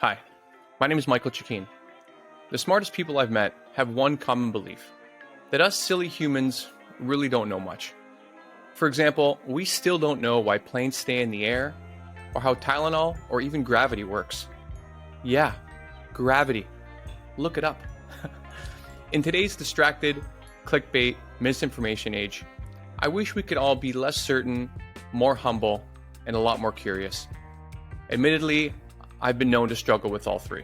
Hi, my name is Michael Chikeen. The smartest people I've met have one common belief, that us silly humans really don't know much. For example, we still don't know why planes stay in the air, or how Tylenol or even gravity works. Yeah, gravity. Look it up. In today's distracted, clickbait, misinformation age, I wish we could all be less certain, more humble, and a lot more curious. Admittedly, I've been known to struggle with all three.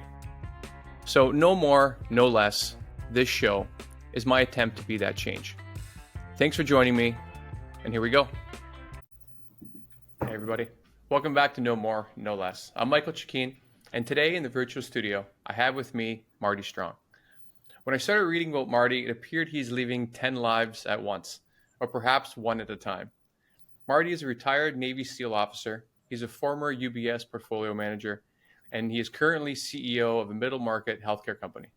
So no more, no less, this show is my attempt to be that change. Thanks for joining me, and here we go. Hey everybody, welcome back to No More, No Less. I'm Michael Chikeen, and today in the virtual studio, I have with me Marty Strong. When I started reading about Marty, it appeared he's living 10 lives at once, or perhaps one at a time. Marty is a retired Navy SEAL officer. He's a former UBS portfolio manager, and he is currently CEO of a middle market healthcare company.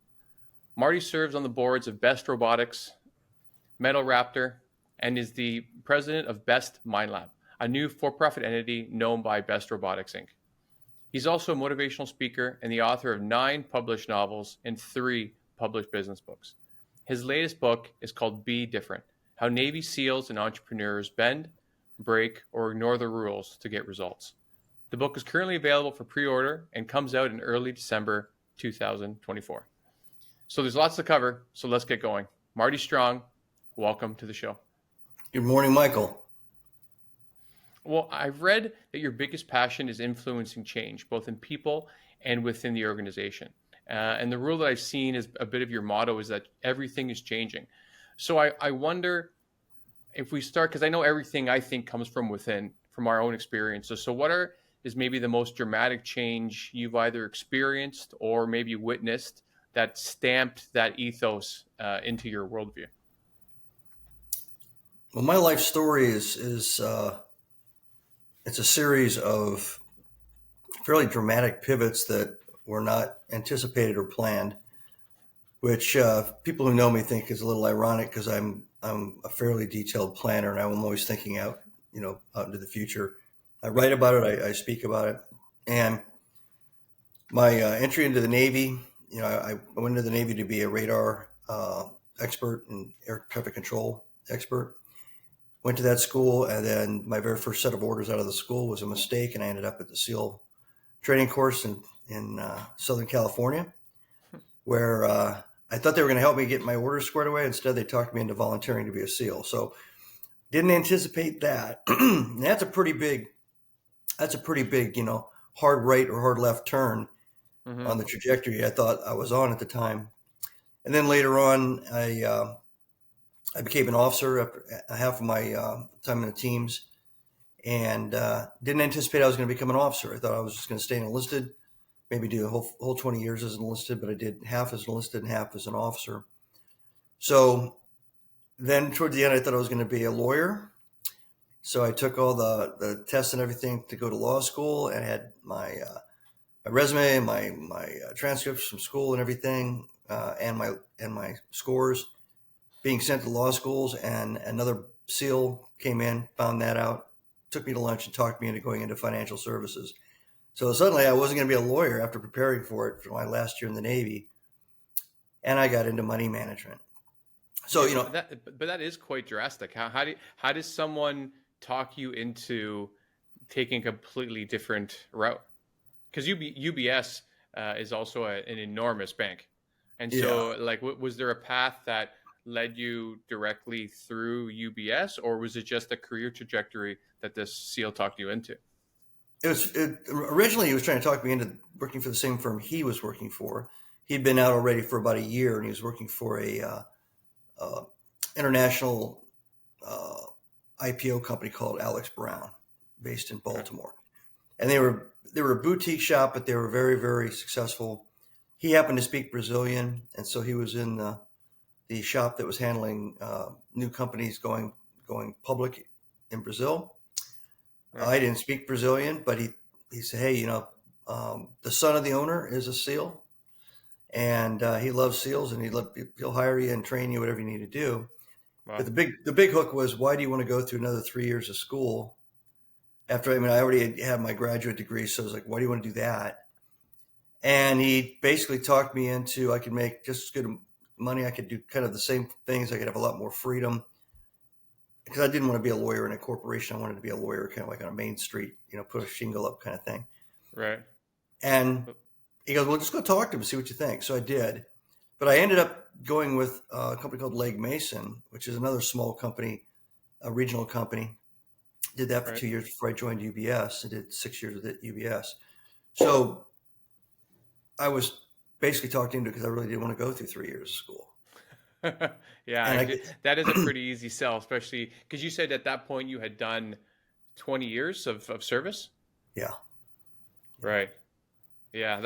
Marty serves on the boards of BEST Robotics, Raptor, and is the president of BEST MindLab, a new for-profit entity known by BEST Robotics, Inc. He's also a motivational speaker and the author of 9 published novels and 3 published business books. His latest book is called Be Different: How Navy SEALs and Entrepreneurs Bend, Break, or Ignore the Rules to Get Results. The book is currently available for pre-order and comes out in early December 2024. So there's lots to cover, so let's get going. Marty Strong, welcome to the show. Good morning, Michael. Well, I've read that your biggest passion is influencing change, both in people and within the organization. And the rule that I've seen is a bit of your motto is that everything is changing. So I wonder if we start, because I know everything I think comes from within, from our own experiences. So what is maybe the most dramatic change you've either experienced or maybe witnessed that stamped that ethos into your worldview? Well, my life story is it's a series of fairly dramatic pivots that were not anticipated or planned, which people who know me think is a little ironic because I'm a fairly detailed planner and I'm always thinking out into the future. I write about it, I speak about it, and my entry into the Navy, I went into the Navy to be a radar expert and air traffic control expert. Went to that school, and then my very first set of orders out of the school was a mistake, and I ended up at the SEAL training course in Southern California, where I thought they were going to help me get my orders squared away. Instead, they talked me into volunteering to be a SEAL. So didn't anticipate that. That's a pretty big, hard right or hard left turn on the trajectory I thought I was on at the time. And then later on, I became an officer after half of my time in the teams, and didn't anticipate I was going to become an officer. I thought I was just going to stay enlisted, maybe do a whole 20 years as enlisted, but I did half as enlisted and half as an officer. So then towards the end, I thought I was going to be a lawyer. So I took all the tests and everything to go to law school, and had my resume, my transcripts from school and everything, and my scores being sent to law schools. And another SEAL came in, found that out, took me to lunch and talked me into going into financial services. So suddenly I wasn't going to be a lawyer after preparing for it for my last year in the Navy, and I got into money management. So but that is quite drastic. How does someone talk you into taking a completely different route? Because UBS is also an enormous bank, and so was there a path that led you directly through UBS, or was it just a career trajectory that this SEAL talked you into? Originally, he was trying to talk me into working for the same firm he was working for. He'd been out already for about a year, and he was working for a international IPO company called Alex Brown, based in Baltimore. And they were a boutique shop, but they were very, very successful. He happened to speak Brazilian, and so he was in the shop that was handling new companies going public in Brazil. Right. I didn't speak Brazilian, but he said, "Hey, the son of the owner is a SEAL, and he loves SEALs, and he'll hire you and train you whatever you need to do." Wow. But the big hook was, why do you want to go through another 3 years of school? I already had my graduate degree, so I was like, why do you want to do that? And he basically talked me into, I could make just as good money. I could do kind of the same things. I could have a lot more freedom, because I didn't want to be a lawyer in a corporation. I wanted to be a lawyer kind of like on a main street, put a shingle up kind of thing. Right. And he goes, well, just go talk to him, see what you think. So I did. But I ended up going with a company called Legg Mason, which is another small company, a regional company. Did that for 2 years before I joined UBS. I did 6 years with UBS. So I was basically talked into it because I really didn't want to go through 3 years of school. Yeah, that is a pretty easy sell, especially because you said at that point you had done 20 years of service. Yeah. Right. Yeah,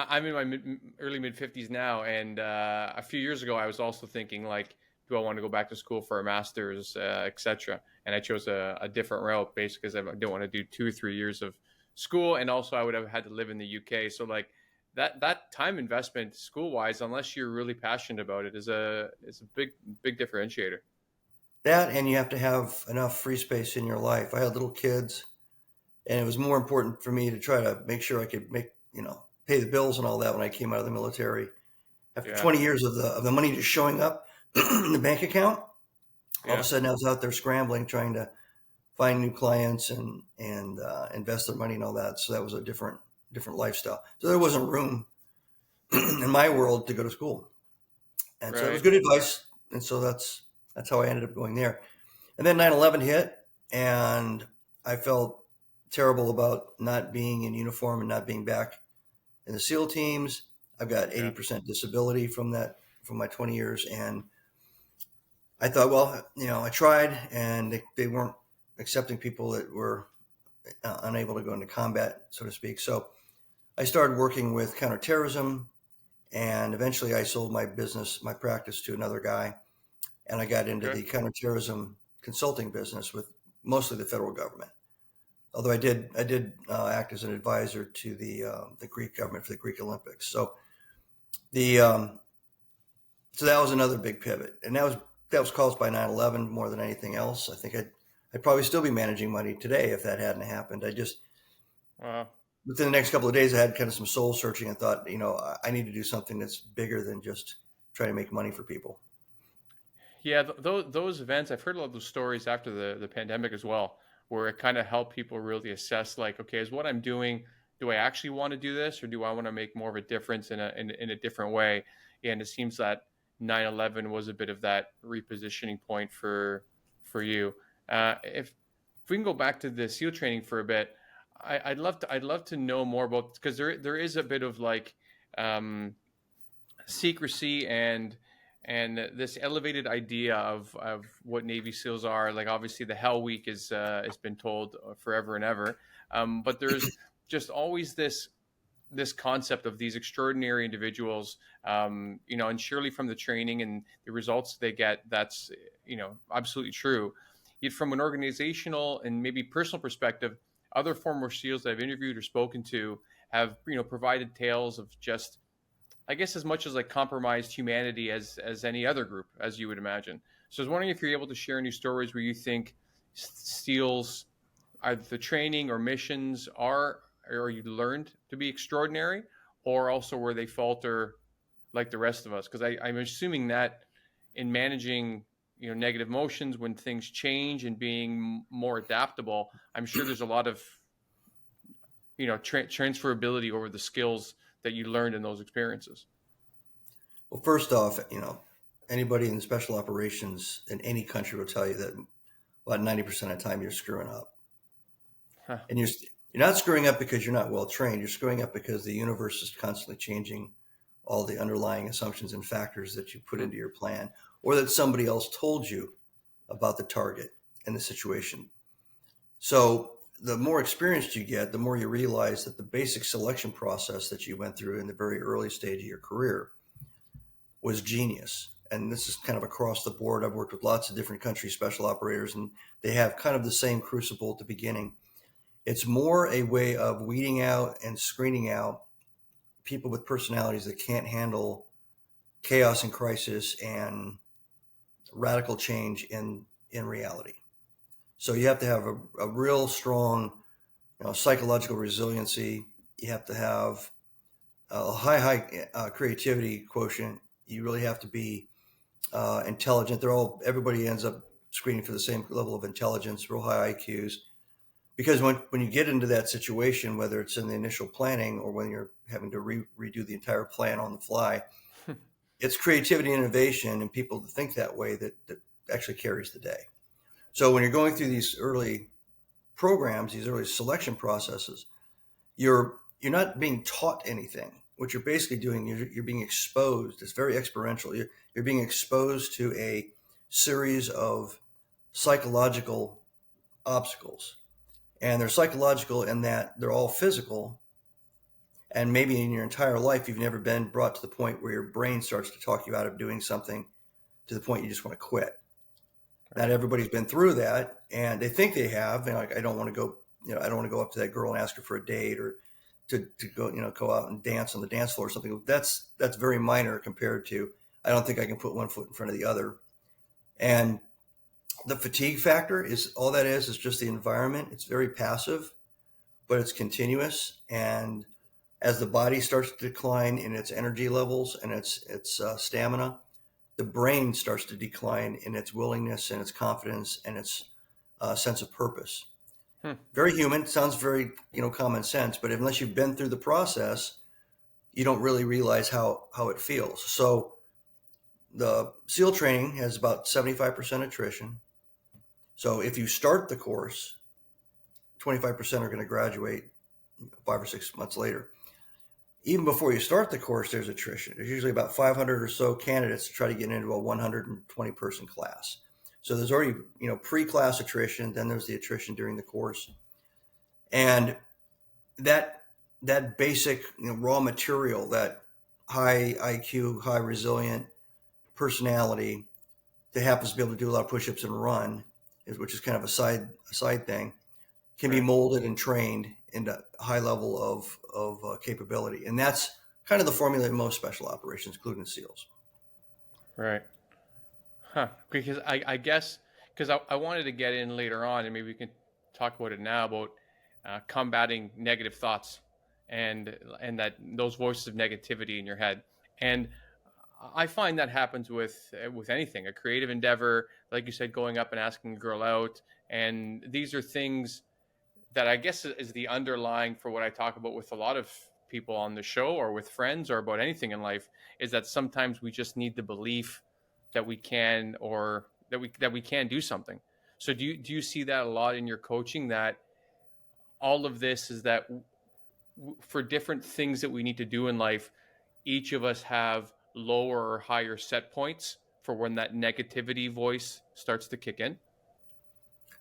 I'm in my early mid 50s now, and a few years ago I was also thinking like, do I want to go back to school for a master's, etc. And I chose a different route basically because I didn't want to do 2 or 3 years of school, and also I would have had to live in the UK. So like that time investment school wise, unless you're really passionate about it, is a big differentiator. That, and you have to have enough free space in your life. I had little kids, and it was more important for me to try to make sure I could pay the bills and all that when I came out of the military. After 20 years of the money just showing up in the bank account, all of a sudden I was out there scrambling, trying to find new clients and invest their money and all that. So that was a different lifestyle. So there wasn't room in my world to go to school. And so it was good advice. And so that's how I ended up going there. And then 9/11 hit, and I felt terrible about not being in uniform and not being back in the SEAL teams. I've got 80% disability from my 20 years. And I thought, well, I tried, and they weren't accepting people that were unable to go into combat, so to speak. So I started working with counterterrorism, and eventually I sold my practice to another guy, and I got into the counterterrorism consulting business with mostly the federal government. Although I did act as an advisor to the Greek government for the Greek Olympics. So so that was another big pivot, and that was caused by 9/11 more than anything else. I think I'd probably still be managing money today if that hadn't happened. I just within the next couple of days, I had kind of some soul searching and thought, I need to do something that's bigger than just trying to make money for people. Yeah, those events, I've heard a lot of those stories after the pandemic as well, where it kind of helped people really assess like, okay, is what I'm doing, do I actually want to do this, or do I want to make more of a difference in a different way? And it seems that 9/11 was a bit of that repositioning point for you. If we can go back to the SEAL training for a bit, I'd love to know more about, because there is a bit of like secrecy and this elevated idea of what Navy SEALs are. Like obviously the Hell Week has been told forever and ever, but there's just always this concept of these extraordinary individuals, and surely from the training and the results they get, that's absolutely true. Yet from an organizational and maybe personal perspective, other former SEALs that I've interviewed or spoken to have provided tales of just, I guess, as much as like compromised humanity as any other group, as you would imagine. So I was wondering if you're able to share any stories where you think SEALs, either the training or missions, or you learned to be extraordinary, or also where they falter like the rest of us. Because I'm assuming that in managing negative emotions when things change and being more adaptable, I'm sure there's a lot of transferability over the skills that you learned in those experiences. Well, first off, anybody in special operations in any country will tell you that about 90% of the time you're screwing up. And you're not screwing up because you're not well trained. You're screwing up because the universe is constantly changing all the underlying assumptions and factors that you put into your plan, or that somebody else told you about the target and the situation. So the more experienced you get, the more you realize that the basic selection process that you went through in the very early stage of your career was genius. And this is kind of across the board. I've worked with lots of different country special operators, and they have kind of the same crucible at the beginning. It's more a way of weeding out and screening out people with personalities that can't handle chaos and crisis and radical change in reality. So you have to have a real strong, psychological resiliency. You have to have a high creativity quotient. You really have to be intelligent. Everybody ends up screening for the same level of intelligence, real high IQs. Because when you get into that situation, whether it's in the initial planning or when you're having to redo the entire plan on the fly, it's creativity and innovation and people that think that way that actually carries the day. So when you're going through these early programs, these early selection processes, you're not being taught anything. What you're basically doing, you're being exposed. It's very experiential. You're being exposed to a series of psychological obstacles. And they're psychological in that they're all physical. And maybe in your entire life, you've never been brought to the point where your brain starts to talk you out of doing something to the point you just want to quit. Not everybody's been through that, and they think they have. And like, I don't want to go, I don't want to go up to that girl and ask her for a date or to go, go out and dance on the dance floor or something. That's very minor compared to, I don't think I can put one foot in front of the other. And the fatigue factor is all that is just the environment. It's very passive, but it's continuous. And as the body starts to decline in its energy levels and its stamina, the brain starts to decline in its willingness and its confidence and its sense of purpose. Very human. Sounds very, common sense, but unless you've been through the process, you don't really realize how it feels. So the SEAL training has about 75% attrition. So if you start the course, 25% are going to graduate 5 or 6 months later. Even before you start the course, there's attrition. There's usually about 500 or so candidates to try to get into a 120 person class. So there's already, pre-class attrition. Then there's the attrition during the course. And that basic, raw material, that high IQ, high resilient personality that happens to be able to do a lot of push-ups and run, which is kind of a side thing, can be molded and trained into a high level of capability. And that's kind of the formula in most special operations, including SEALs. Right. Huh. Because I guess, because I wanted to get in later on, and maybe we can talk about it now, about combating negative thoughts and that those voices of negativity in your head. And I find that happens with anything, a creative endeavor, like you said, going up and asking a girl out. And these are things that I guess is the underlying for what I talk about with a lot of people on the show or with friends or about anything in life, is that sometimes we just need the belief that we can, or that we can do something. So do you see that a lot in your coaching, that all of this is that for different things that we need to do in life, each of us have lower or higher set points for when that negativity voice starts to kick in?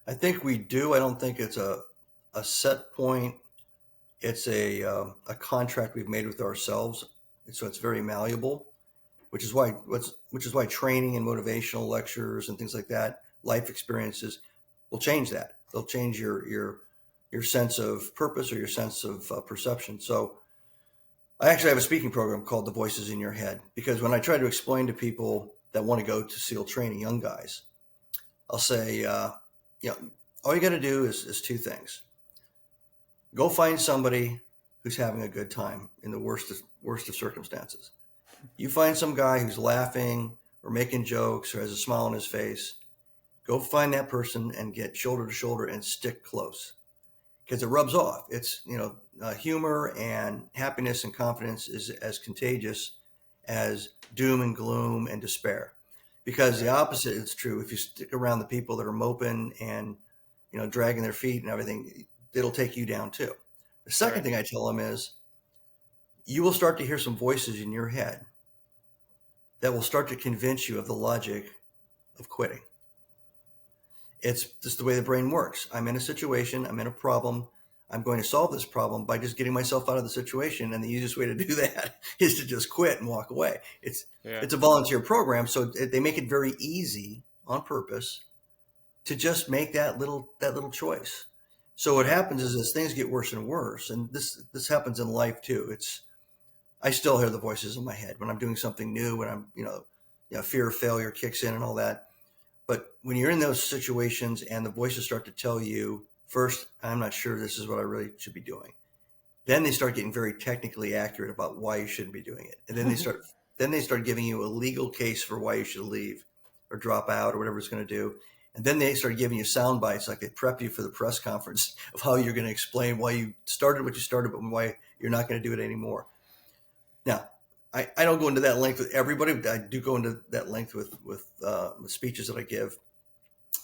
I think we do. I don't think it's a set point. It's a contract we've made with ourselves. So it's very malleable, which is why training and motivational lectures and things like that, life experiences, will change that. They'll change your sense of purpose or your sense of perception. So I actually have a speaking program called The Voices in Your Head, because when I try to explain to people that want to go to SEAL training, young guys, I'll say, all you got to do is two things. Go find somebody who's having a good time in the worst of circumstances. You find some guy who's laughing or making jokes or has a smile on his face. Go find that person and get shoulder to shoulder and stick close, because it rubs off. It's, humor and happiness and confidence is as contagious as doom and gloom and despair, because the opposite is true. If you stick around the people that are moping and, dragging their feet and everything, it'll take you down too. The second thing I tell them is, you will start to hear some voices in your head that will start to convince you of the logic of quitting. It's just the way the brain works. I'm in a situation, I'm in a problem. I'm going to solve this problem by just getting myself out of the situation. And the easiest way to do that is to just quit and walk away. It's a volunteer program. So they make it very easy on purpose to just make that little choice. So what happens is, as things get worse and worse, and this happens in life too. I still hear the voices in my head when I'm doing something new, when I'm, fear of failure kicks in and all that. But when you're in those situations and the voices start to tell you, first, I'm not sure this is what I really should be doing. Then they start getting very technically accurate about why you shouldn't be doing it. And then they start giving you a legal case for why you should leave or drop out or whatever it's going to do. And then they start giving you sound bites, like they prep you for the press conference of how you're going to explain why you started what you started, but why you're not going to do it anymore. Now, I don't go into that length with everybody, but I do go into that length with speeches that I give.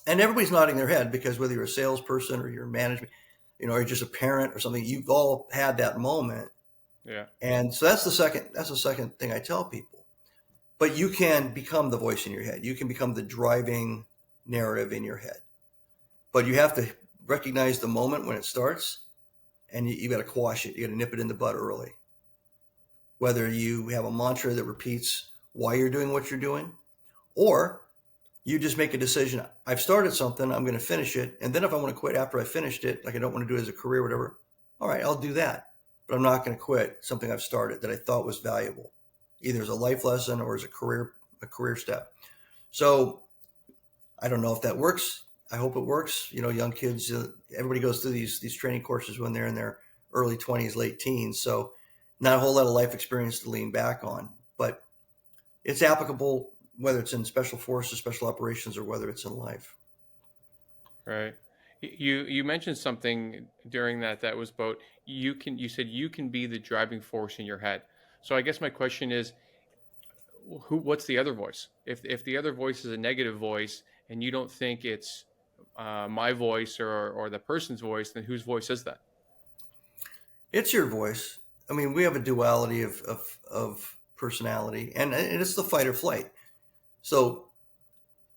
And everybody's nodding their head, because whether you're a salesperson or you're management, or you're just a parent or something, you've all had that moment. Yeah. And so that's the second thing I tell people. But you can become the voice in your head. You can become the driving narrative in your head. But you have to recognize the moment when it starts, and you got to quash it. You got to nip it in the bud early. Whether you have a mantra that repeats why you're doing what you're doing, or you just make a decision. I've started something, I'm going to finish it. And then if I want to quit after I finished it, like I don't want to do it as a career, whatever, all right, I'll do that. But I'm not going to quit something I've started that I thought was valuable, either as a life lesson or as a career step. So I don't know if that works. I hope it works. Young kids, everybody goes through these training courses when they're in their early 20s, late teens. So not a whole lot of life experience to lean back on, but it's applicable whether it's in special forces, special operations, or whether it's in life. Right. You mentioned something during that was about you said you can be the driving force in your head. So I guess my question is, what's the other voice? If the other voice is a negative voice and you don't think it's my voice or the person's voice, then whose voice is that? It's your voice. I mean, we have a duality of personality, and it's the fight or flight. So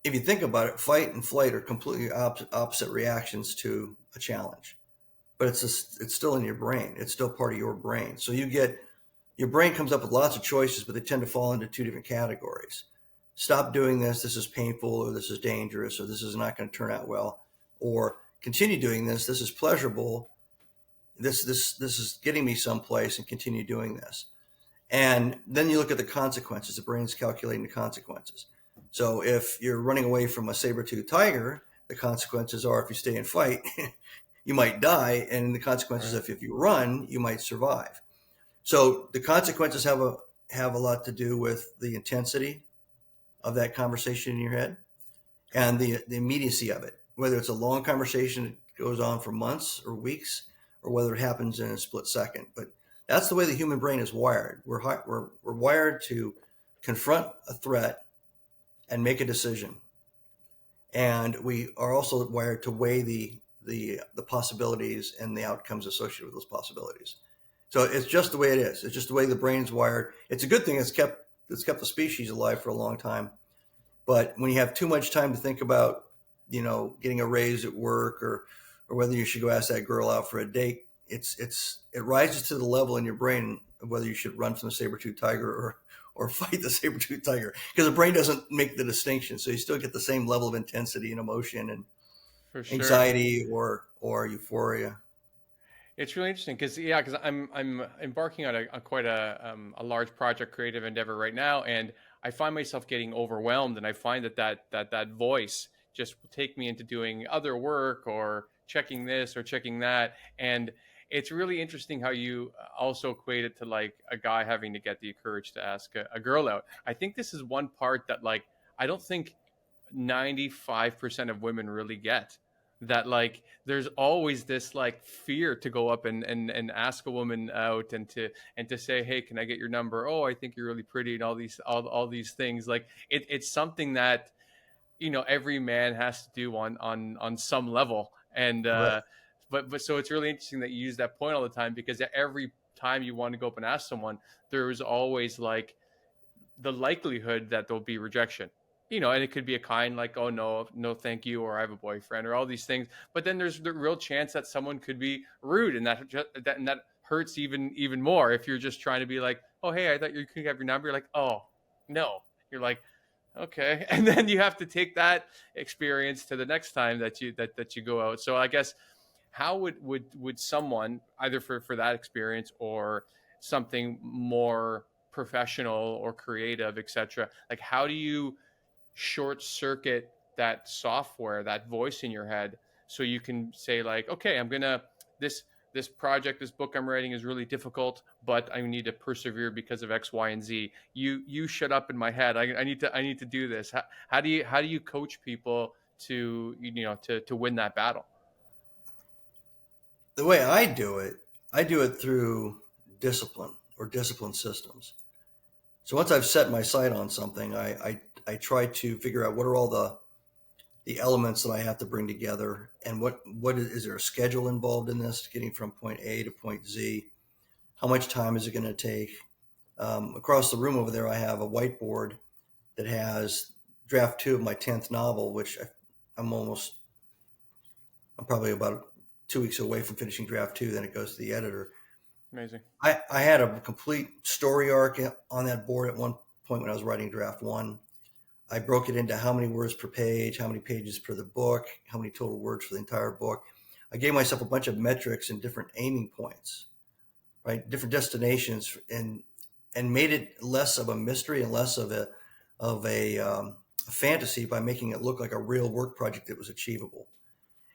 if you think about it, fight and flight are completely opposite reactions to a challenge, but it's still in your brain. It's still part of your brain. So your brain comes up with lots of choices, but they tend to fall into two different categories. Stop doing this. This is painful, or this is dangerous, or this is not going to turn out well, or continue doing this. This is pleasurable. This is getting me someplace, and continue doing this. And then you look at the consequences. The brain's calculating the consequences. So if you're running away from a saber-toothed tiger, the consequences are, if you stay and fight, you might die. And the consequences, Right. if you run, you might survive. So the consequences have a lot to do with the intensity of that conversation in your head and the immediacy of it, whether it's a long conversation that goes on for months or weeks, or whether it happens in a split second. But that's the way the human brain is wired. We're wired to confront a threat and make a decision. And we are also wired to weigh the possibilities and the outcomes associated with those possibilities. So it's just the way it is. It's just the way the brain's wired. It's a good thing. It's kept the species alive for a long time. But when you have too much time to think about, getting a raise at work, or whether you should go ask that girl out for a date, it rises to the level in your brain of whether you should run from the saber-toothed tiger or fight the saber-toothed tiger, because the brain doesn't make the distinction. So you still get the same level of intensity and emotion and For sure. anxiety or euphoria. It's really interesting because I'm embarking on a quite a large project, creative endeavor right now, and I find myself getting overwhelmed, and I find that voice just will take me into doing other work or checking this or checking that, and it's really interesting how you also equate it to like a guy having to get the courage to ask a girl out. I think this is one part that like I don't think 95% of women really get, that like there's always this like fear to go up and ask a woman out and to say, hey, can I get your number? Oh, I think you're really pretty, and all these things. Like it's something that every man has to do on some level. And Right. but so it's really interesting that you use that point all the time, because every time you want to go up and ask someone, there's always like the likelihood that there'll be rejection. And it could be a kind like, oh no thank you, or I have a boyfriend, or all these things. But then there's the real chance that someone could be rude, and that hurts even more if you're just trying to be like, oh hey, I thought you could have your number. You're like, oh no. You're like, okay. And then you have to take that experience to the next time that you go out. So I guess, how would someone, either for that experience or something more professional or creative, etc., like how do you short circuit that software, that voice in your head, so you can say like, okay, I'm gonna this this project, this book I'm writing is really difficult, but I need to persevere because of X, Y, and Z. You shut up in my head. I need to do this. How do you coach people to to win that battle? The way I do it through discipline or discipline systems. So once I've set my sight on something, I try to figure out what are all the elements that I have to bring together, and what is there a schedule involved in this, getting from point A to point Z? How much time is it going to take? Across the room over there, I have a whiteboard that has draft 2 of my 10th novel, which I'm probably about 2 weeks away from finishing draft 2. Then it goes to the editor. Amazing. I had a complete story arc on that board at one point when I was writing draft 1. I broke it into how many words per page, how many pages per the book, how many total words for the entire book. I gave myself a bunch of metrics and different aiming points, right? Different destinations, and made it less of a mystery and less of a fantasy by making it look like a real work project that was achievable.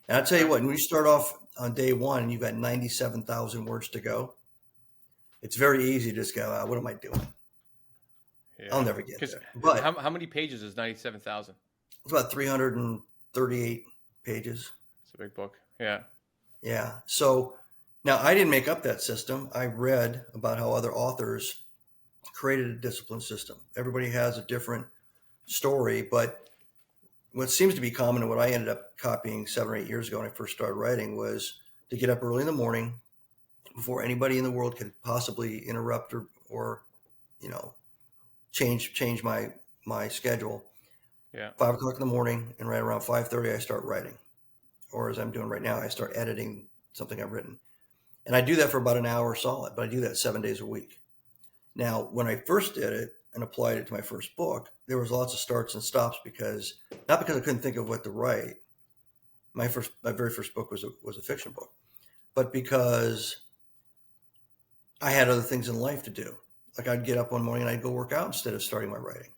And I'll tell you what, when you start off on day 1 and you've got 97,000 words to go, it's very easy to just go, what am I doing? Yeah. I'll never get there. But how many pages is 97,000? It's about 338 pages. It's a big book. Yeah. Yeah. So now I didn't make up that system. I read about how other authors created a discipline system. Everybody has a different story, but what seems to be common and what I ended up copying 7 or 8 years ago when I first started writing was to get up early in the morning before anybody in the world could possibly interrupt or change my schedule. Yeah. 5 o'clock in the morning, and right around 5:30 I start writing, or as I'm doing right now, I start editing something I've written, and I do that for about an hour solid. But I do that 7 days a week. Now, when I first did it and applied it to my first book, there was lots of starts and stops not because I couldn't think of what to write. My very first book was a fiction book, but because I had other things in life to do. Like I'd get up one morning and I'd go work out instead of starting my writing.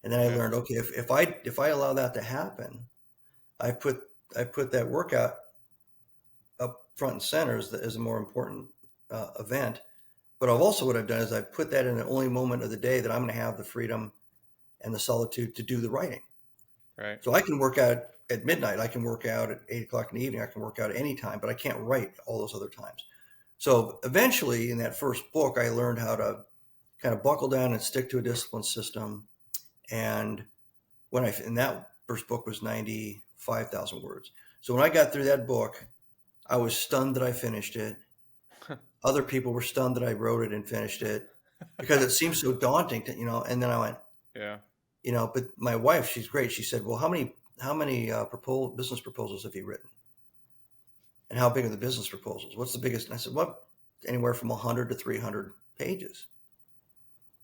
And then I learned, okay, if I allow that to happen, I put that workout up front and center as a more important event. But what I've done is I put that in the only moment of the day that I'm going to have the freedom and the solitude to do the writing. Right. So I can work out at midnight. I can work out at 8 o'clock in the evening. I can work out at any time, but I can't write all those other times. So eventually in that first book, I learned how to kind of buckle down and stick to a discipline system. And and that first book was 95,000 words. So when I got through that book, I was stunned that I finished it. Other people were stunned that I wrote it and finished it because it seemed so daunting to, and then I went, yeah, but my wife, she's great. She said, well, how many business proposals have you written? And how big are the business proposals? What's the biggest? And I said, well, anywhere from 100 to 300 pages.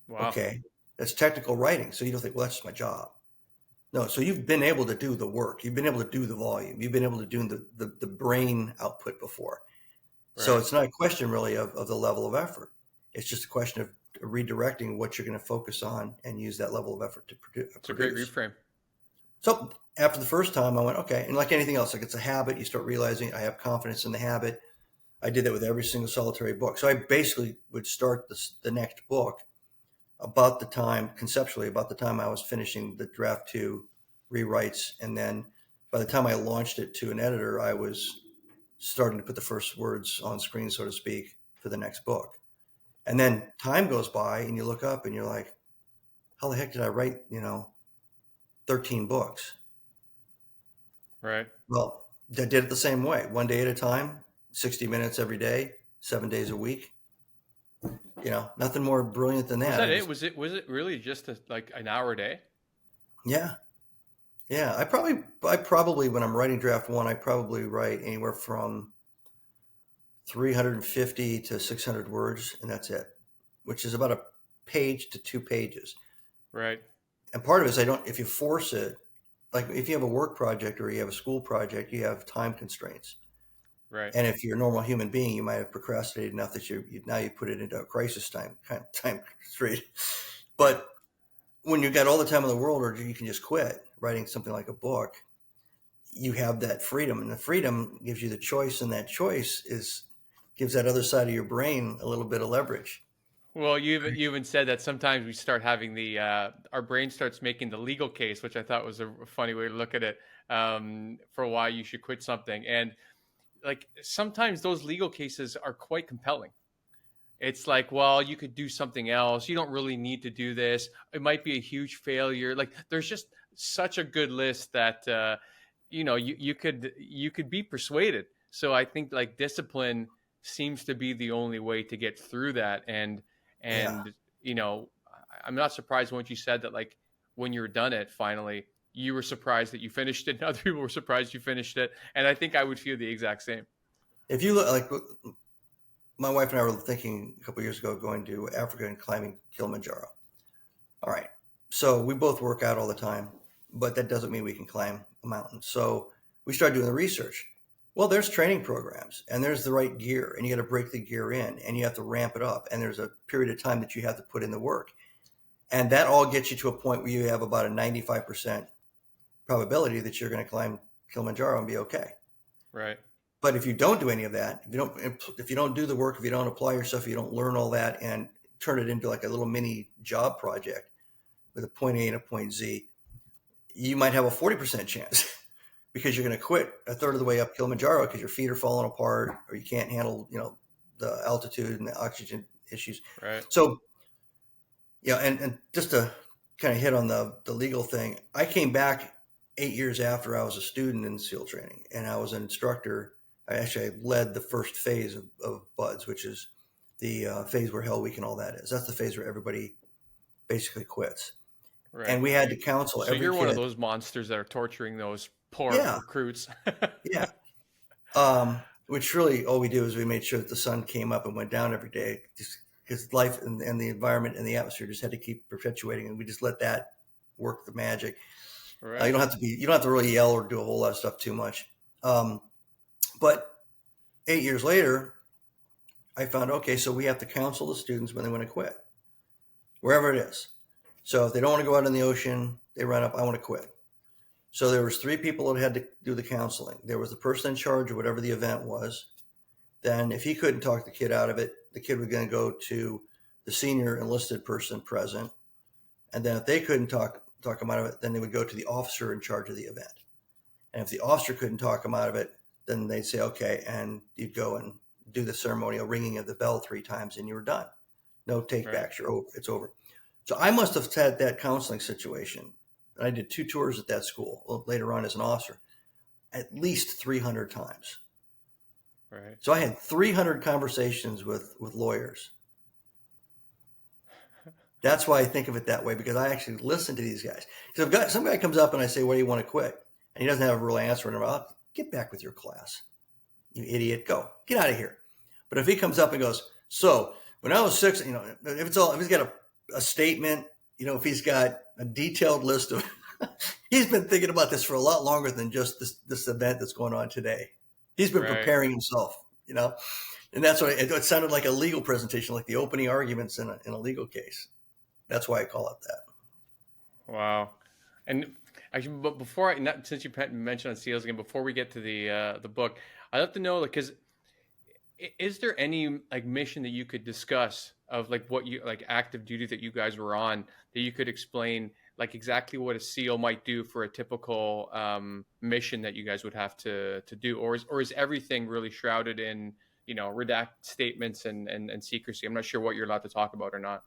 Wow. Okay. That's technical writing. So you don't think, well, that's just my job. No. So you've been able to do the work. You've been able to do the volume. You've been able to do the brain output before. Right. So it's not a question really of the level of effort. It's just a question of redirecting what you're going to focus on and use that level of effort to produce. It's a great reframe. So after the first time I went, okay. And like anything else, like it's a habit, you start realizing I have confidence in the habit. I did that with every single solitary book. So I basically would start the next book conceptually about the time I was finishing the draft 2 rewrites. And then by the time I launched it to an editor, I was starting to put the first words on screen, so to speak, for the next book. And then time goes by and you look up and you're like, how the heck did I write, 13 books? Right. Well, I did it the same way, one day at a time, 60 minutes every day, 7 days a week. Nothing more brilliant than that. Was it really just like an hour a day? Yeah. Yeah. I probably, when I'm writing draft 1, I probably write anywhere from 350 to 600 words, and that's it, which is about a page to 2 pages. Right. And part of it is if you force it, like if you have a work project or you have a school project, you have time constraints. Right. And if you're a normal human being, you might have procrastinated enough that you put it into a crisis time constraint. But when you've got all the time in the world, or you can just quit writing something like a book, you have that freedom, and the freedom gives you the choice. And that choice is gives that other side of your brain a little bit of leverage. Well, you even said that sometimes we start having our brain starts making the legal case, which I thought was a funny way to look at it, for why you should quit something. And like sometimes those legal cases are quite compelling. It's like, well, you could do something else. You don't really need to do this. It might be a huge failure. Like there's just such a good list that you could be persuaded. So I think like discipline seems to be the only way to get through that. Yeah. And I'm not surprised once you said that, like when you're done it finally, you were surprised that you finished it and other people were surprised you finished it. And I think I would feel the exact same. If you look, like my wife and I were thinking a couple of years ago going to Africa and climbing Kilimanjaro. All right. So we both work out all the time, but that doesn't mean we can climb a mountain. So we started doing the research. Well, there's training programs and there's the right gear and you got to break the gear in and you have to ramp it up. And there's a period of time that you have to put in the work. And that all gets you to a point where you have about a 95% probability that you're going to climb Kilimanjaro and be okay. Right. But if you don't do any of that, if you don't do the work, if you don't apply yourself, if you don't learn all that and turn it into like a little mini job project with a point A and a point Z, you might have a 40% chance because you're going to quit a third of the way up Kilimanjaro because your feet are falling apart or you can't handle, the altitude and the oxygen issues. Right. So, and just to kind of hit on the legal thing, I came back 8 years after I was a student in SEAL training and I was an instructor. I led the first phase of BUDS, which is the phase where Hell Week and all that is. That's the phase where everybody basically quits. Right. And we had to counsel every kid. So you're one of those monsters that are torturing those poor recruits. Yeah. Which really all we do is we made sure that the sun came up and went down every day because life and the environment and the atmosphere just had to keep perpetuating. And we just let that work the magic. Right. You don't have to really yell or do a whole lot of stuff too much. But 8 years later, I found, okay, so we have to counsel the students when they want to quit, wherever it is. So if they don't want to go out in the ocean, they run up, I want to quit. So there was 3 people that had to do the counseling. There was the person in charge of whatever the event was. Then if he couldn't talk the kid out of it, the kid was going to go to the senior enlisted person present. And then if they couldn't talk him out of it, then they would go to the officer in charge of the event. And if the officer couldn't talk him out of it, then they'd say, okay, and you'd go and do the ceremonial ringing of the bell 3 times and you were done. No take backs. It's over. So I must have had that counseling situation. I did 2 tours at that school later on as an officer, at least 300 times. Right. So I had 300 conversations with lawyers. That's why I think of it that way, because I actually listen to these guys. Because if some guy comes up and I say, what do you want to quit? And he doesn't have a real answer, and I'll get back with your class. You idiot, go. Get out of here. But if he comes up and goes, so when I was 6, if he's got a statement, if he's got a detailed list of, he's been thinking about this for a lot longer than just this event that's going on today. He's been preparing himself, and that's what it sounded like a legal presentation, like the opening arguments in a legal case. That's why I call it that. Wow. And actually, but since you mentioned on SEALs again, before we get to the book, I'd love to know, because is there any like mission that you could discuss of like what you like active duty that you guys were on that you could explain like exactly what a SEAL might do for a typical mission that you guys would have to do, or is everything really shrouded in redact statements and secrecy? I'm not sure what you're allowed to talk about or not.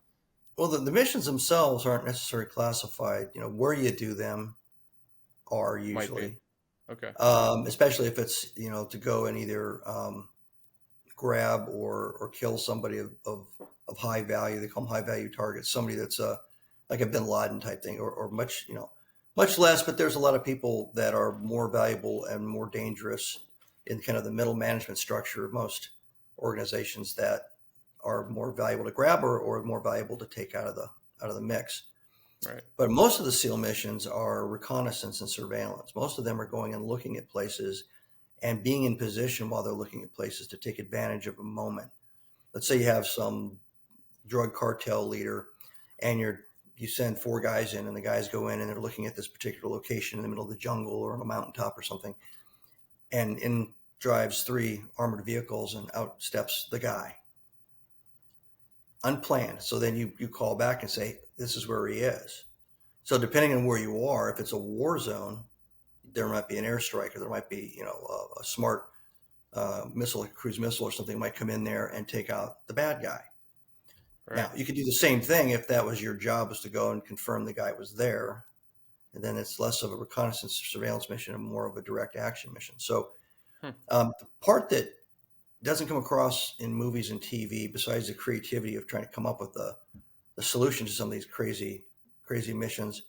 Well, the missions themselves aren't necessarily classified. Where you do them are usually okay. Especially if it's to go and either grab or kill somebody of high value. They call them high value targets. Somebody that's like a Bin Laden type thing, or much less. But there's a lot of people that are more valuable and more dangerous in kind of the middle management structure of most organizations that are more valuable to grab or more valuable to take out of the mix. Right. But most of the SEAL missions are reconnaissance and surveillance. Most of them are going and looking at places and being in position while they're looking at places to take advantage of a moment. Let's say you have some drug cartel leader and you send 4 guys in, and the guys go in and they're looking at this particular location in the middle of the jungle or on a mountaintop or something. And in drives 3 armored vehicles and out steps the guy. Unplanned. So then you call back and say, this is where he is. So depending on where you are, if it's a war zone, there might be an airstrike, or there might be, a smart missile, like a cruise missile or something might come in there and take out the bad guy. Right. Now, you could do the same thing if that was your job, was to go and confirm the guy was there. And then it's less of a reconnaissance surveillance mission and more of a direct action mission. So the part that doesn't come across in movies and TV, besides the creativity of trying to come up with the solution to some of these crazy missions,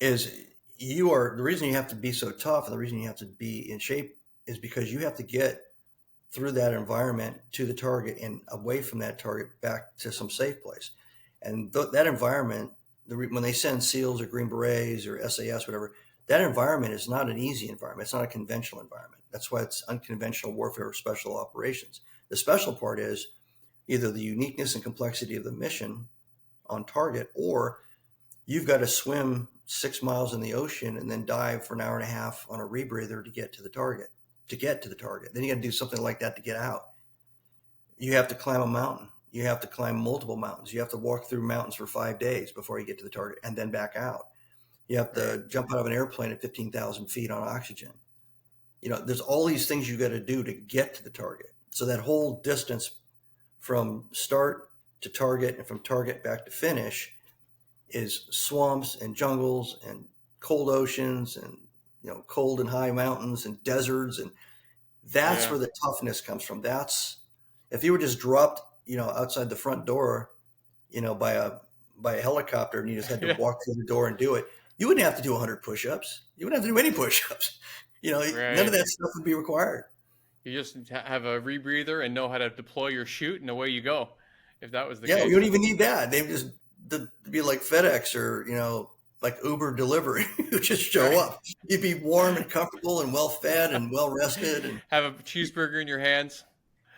is the reason you have to be so tough, and the reason you have to be in shape, is because you have to get through that environment to the target and away from that target back to some safe place. And that environment, when they send SEALs or Green Berets or SAS, whatever, that environment is not an easy environment. It's not a conventional environment. That's why it's unconventional warfare or special operations. The special part is either the uniqueness and complexity of the mission on target, or you've got to swim 6 miles in the ocean and then dive for an hour and a half on a rebreather to get to the target. Then you got to do something like that to get out. You have to climb a mountain. You have to climb multiple mountains. You have to walk through mountains for 5 days before you get to the target, and then back out. You have to jump out of an airplane at 15,000 feet on oxygen. There's all these things you got to do to get to the target. So that whole distance from start to target and from target back to finish is swamps and jungles and cold oceans and cold and high mountains and deserts, and that's where the toughness comes from. That's, if you were just dropped outside the front door by a helicopter and you just had to walk through the door and do it, you wouldn't have to do 100 push-ups. You wouldn't have to do any push-ups. None of that stuff would be required. You just have a rebreather and know how to deploy your chute, and away you go. If that was the case. Yeah, you don't even need that. They just be like FedEx or like Uber delivery. You just show up. You'd be warm and comfortable and well fed and well rested, and have a cheeseburger in your hands.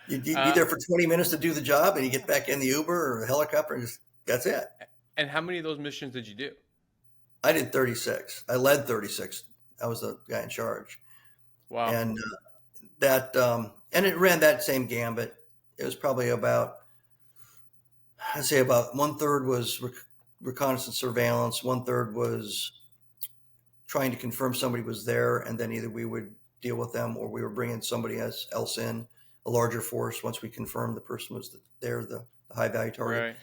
You'd be there for 20 minutes to do the job, and you get back in the Uber or the helicopter, and that's it. And how many of those missions did you do? I did 36. I led 36. I was the guy in charge. Wow. And and it ran that same gambit. It was probably about 1/3 was reconnaissance surveillance, 1/3 was trying to confirm somebody was there, and then either we would deal with them or we were bringing somebody else in, a larger force, once we confirmed the person was there, the high value target.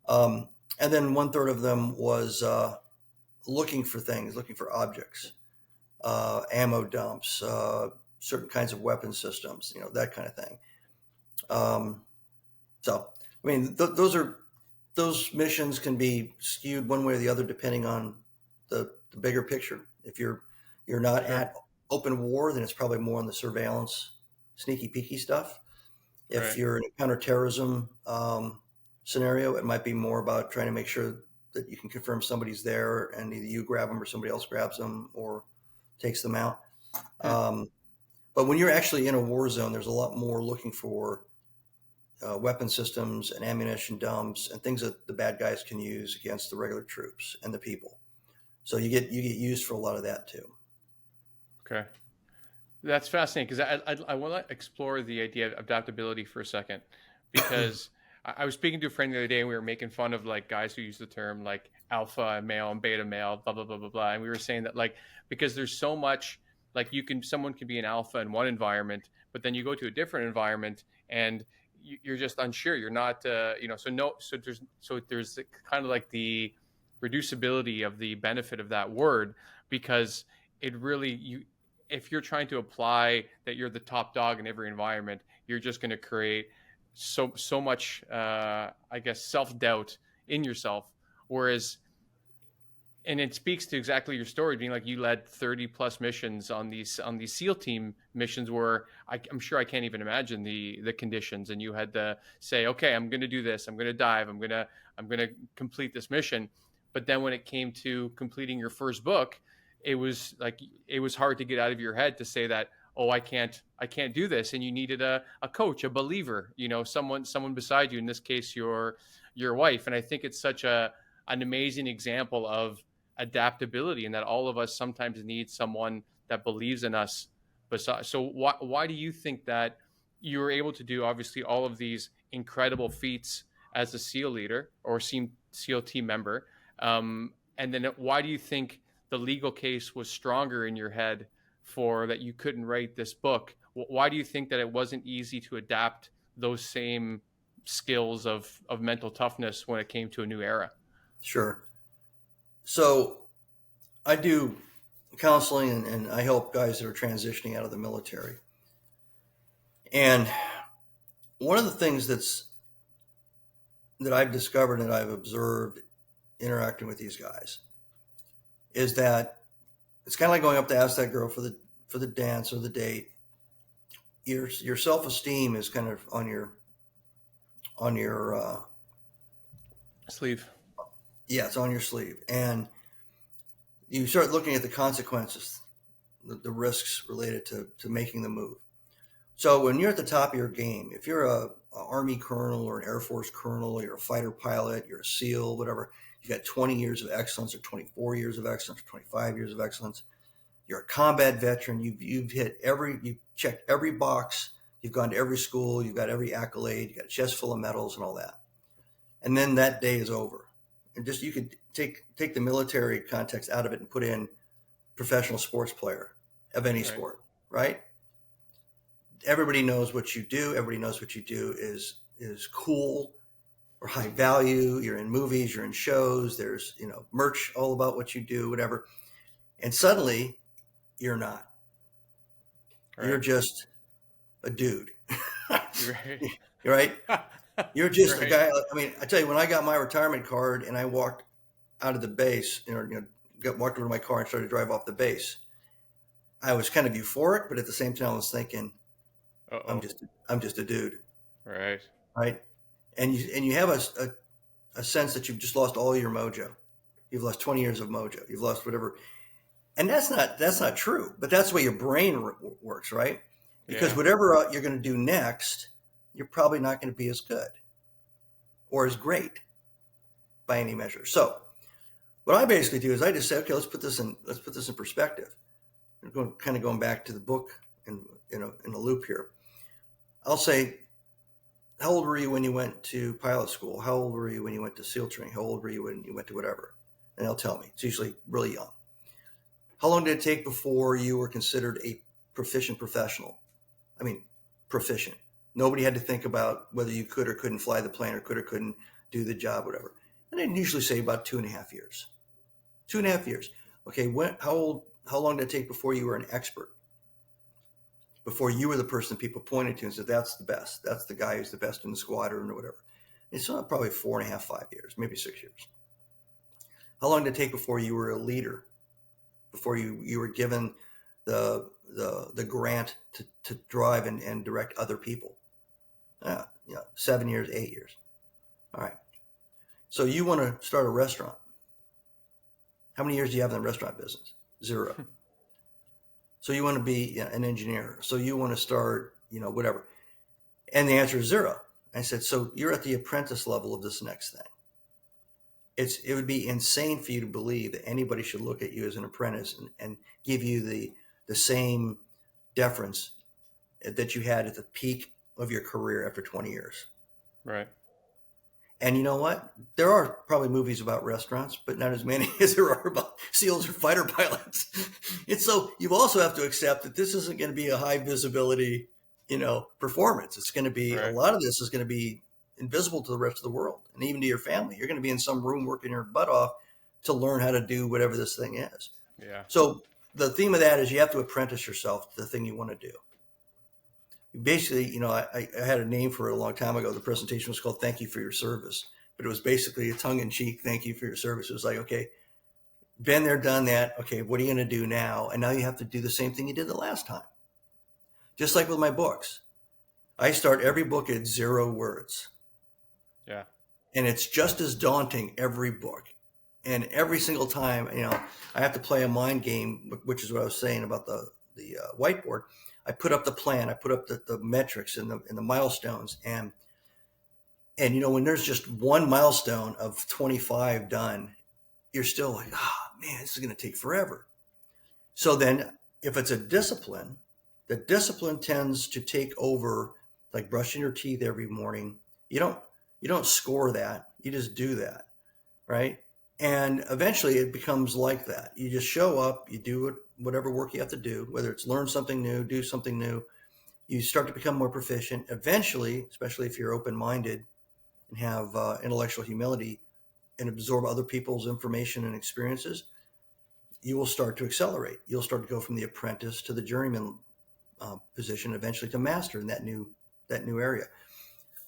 Right. And then 1/3 of them was looking for things, looking for objects, ammo dumps, certain kinds of weapon systems, that kind of thing. So, I mean, those missions can be skewed one way or the other depending on the bigger picture. If you're not at open war, then it's probably more on the surveillance, sneaky peeky stuff. If you're in a counterterrorism scenario, it might be more about trying to make sure that you can confirm somebody's there, and either you grab them or somebody else grabs them or takes them out. But when you're actually in a war zone, there's a lot more looking for weapon systems and ammunition dumps and things that the bad guys can use against the regular troops and the people. So you get used for a lot of that too. Okay. That's fascinating, because I want to explore the idea of adaptability for a second, because I was speaking to a friend the other day, and we were making fun of like guys who use the term like alpha male and beta male, blah, blah, blah, blah, blah. And we were saying that because there's so much, someone can be an alpha in one environment, but then you go to a different environment and you're just unsure. You're not, so there's kind of like the reducibility of the benefit of that word, because it really, if you're trying to apply that you're the top dog in every environment, you're just going to create so much, self-doubt in yourself. Whereas, and it speaks to exactly your story, being like you led 30 plus missions on these SEAL team missions where I'm sure I can't even imagine the conditions, and you had to say, okay, I'm going to do this. I'm going to dive. I'm going to complete this mission. But then when it came to completing your first book, it was hard to get out of your head to say that, oh, I can't do this. And you needed a coach, a believer, someone beside you, in this case, your wife. And I think it's such an amazing example of adaptability, and that all of us sometimes need someone that believes in us So why do you think that you were able to do obviously all of these incredible feats as a SEAL leader or SEAL team member? And then why do you think the legal case was stronger in your head for that you couldn't write this book? Why do you think that it wasn't easy to adapt those same skills of mental toughness when it came to a new era? Sure. So I do counseling and I help guys that are transitioning out of the military. And one of the things that I've discovered and I've observed interacting with these guys is that it's kind of like going up to ask that girl for the dance or the date. Your self-esteem is kind of on your sleeve. Yeah, it's on your sleeve, and you start looking at the consequences, the risks related to making the move. So when you're at the top of your game, if you're a Army colonel or an Air Force colonel, you're a fighter pilot, you're a SEAL, whatever, you got 20 years of excellence or 24 years of excellence or 25 years of excellence. You're a combat veteran. You've checked every box. You've gone to every school. You've got every accolade. You got a chest full of medals and all that. And then that day is over. And just you could take the military context out of it and put in professional sports player of any sport, right? Everybody knows what you do. Everybody knows what you do is cool or high value. You're in movies, you're in shows. There's merch all about what you do, whatever. And suddenly, you're not. Right. You're just a dude. Right? You're just a guy. I mean, I tell you, when I got my retirement card and I walked out of the base, walked over to my car and started to drive off the base, I was kind of euphoric, but at the same time, I was thinking, I'm just a dude. Right. Right. And you have a sense that you've just lost all your mojo. You've lost 20 years of mojo. You've lost whatever. And that's not true, but that's the way your brain works, right? Because whatever you're going to do next, you're probably not going to be as good or as great by any measure. So what I basically do is I just say, okay, let's put this in perspective. Going back to the book in a loop here. I'll say, how old were you when you went to pilot school? How old were you when you went to SEAL training? How old were you when you went to whatever? And they'll tell me. It's usually really young. How long did it take before you were considered a proficient professional? I mean, proficient. Nobody had to think about whether you could or couldn't fly the plane or could or couldn't do the job, whatever. And I'd usually say about 2.5 years. 2.5 years. Okay, how long did it take before you were an expert? Before you were the person people pointed to and said, that's the best. That's the guy who's the best in the squadron or whatever. It's probably 4.5, 5 years, maybe 6 years. How long did it take before you were a leader? Before you were given the grant to drive and direct other people? 7 years, 8 years. All right. So you want to start a restaurant. How many years do you have in the restaurant business? 0. So you want to be an engineer. So you want to start, whatever. And the answer is 0. I said, so you're at the apprentice level of this next thing. It would be insane for you to believe that anybody should look at you as an apprentice and give you the same deference that you had at the peak of your career after 20 years. Right. And you know what? There are probably movies about restaurants, but not as many as there are about SEALs or fighter pilots. And so you also have to accept that this isn't going to be a high visibility, performance. It's going to be, a lot of this is going to be invisible to the rest of the world and even to your family. You're going to be in some room working your butt off to learn how to do whatever this thing is. Yeah. So the theme of that is you have to apprentice yourself to the thing you want to do. Basically, I had a name for it a long time ago. The presentation was called Thank You for Your Service, but it was basically a tongue-in-cheek thank you for your service. It was like, okay, been there, done that. Okay, what are you going to do now? And now you have to do the same thing you did the last time. Just like with my books. I start every book at 0 words. Yeah. And it's just as daunting every book. And every single time, I have to play a mind game, which is what I was saying about the whiteboard. I put up the plan, I put up the metrics and the milestones. And when there's just one milestone of 25 done, you're still like, man, this is going to take forever. So then if it's a discipline The discipline tends to take over, like brushing your teeth every morning. You don't score that. You just do that, right? And eventually it becomes like that. You just show up, you do whatever work you have to do, whether it's learn something new, do something new. You start to become more proficient. Eventually, especially if you're open-minded and have intellectual humility and absorb other people's information and experiences, you will start to accelerate. You'll start to go from the apprentice to the journeyman position, eventually to master in that new area.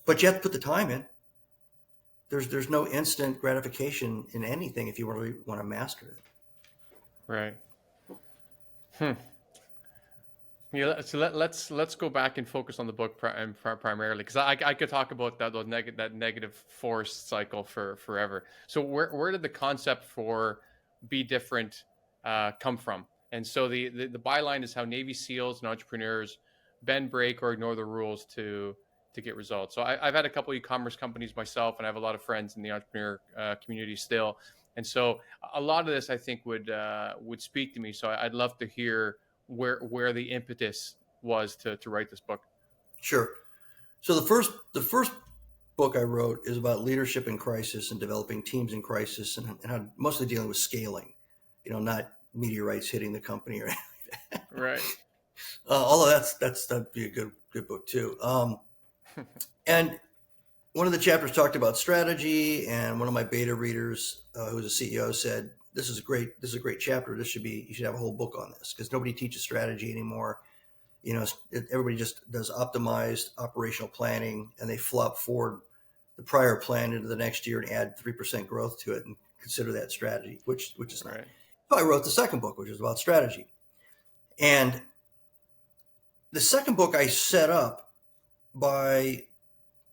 But you have to put the time in. There's no instant gratification in anything if you really want to master it. Right. Yeah. So let's go back and focus on the book primarily, because I could talk about that negative force cycle for forever. So where did the concept for be different come from? And so the byline is how Navy SEALs and entrepreneurs bend, break, or ignore the rules to get results. So I've had a couple e-commerce companies myself, and I have a lot of friends in the entrepreneur community still. And so a lot of this I think would speak to me. So I'd love to hear where the impetus was to write this book. Sure. So the first book I wrote is about leadership in crisis and developing teams in crisis, and how mostly dealing with scaling, not meteorites hitting the company or anything like that. Right. Although that'd be a good book too. And one of the chapters talked about strategy, and one of my beta readers, who's a CEO, said, "This is a great chapter. You should have a whole book on this, because nobody teaches strategy anymore. Everybody just does optimized operational planning, and they flop forward the prior plan into the next year and add 3% growth to it and consider that strategy, which is not." Right. So I wrote the second book, which is about strategy. And the second book I set up by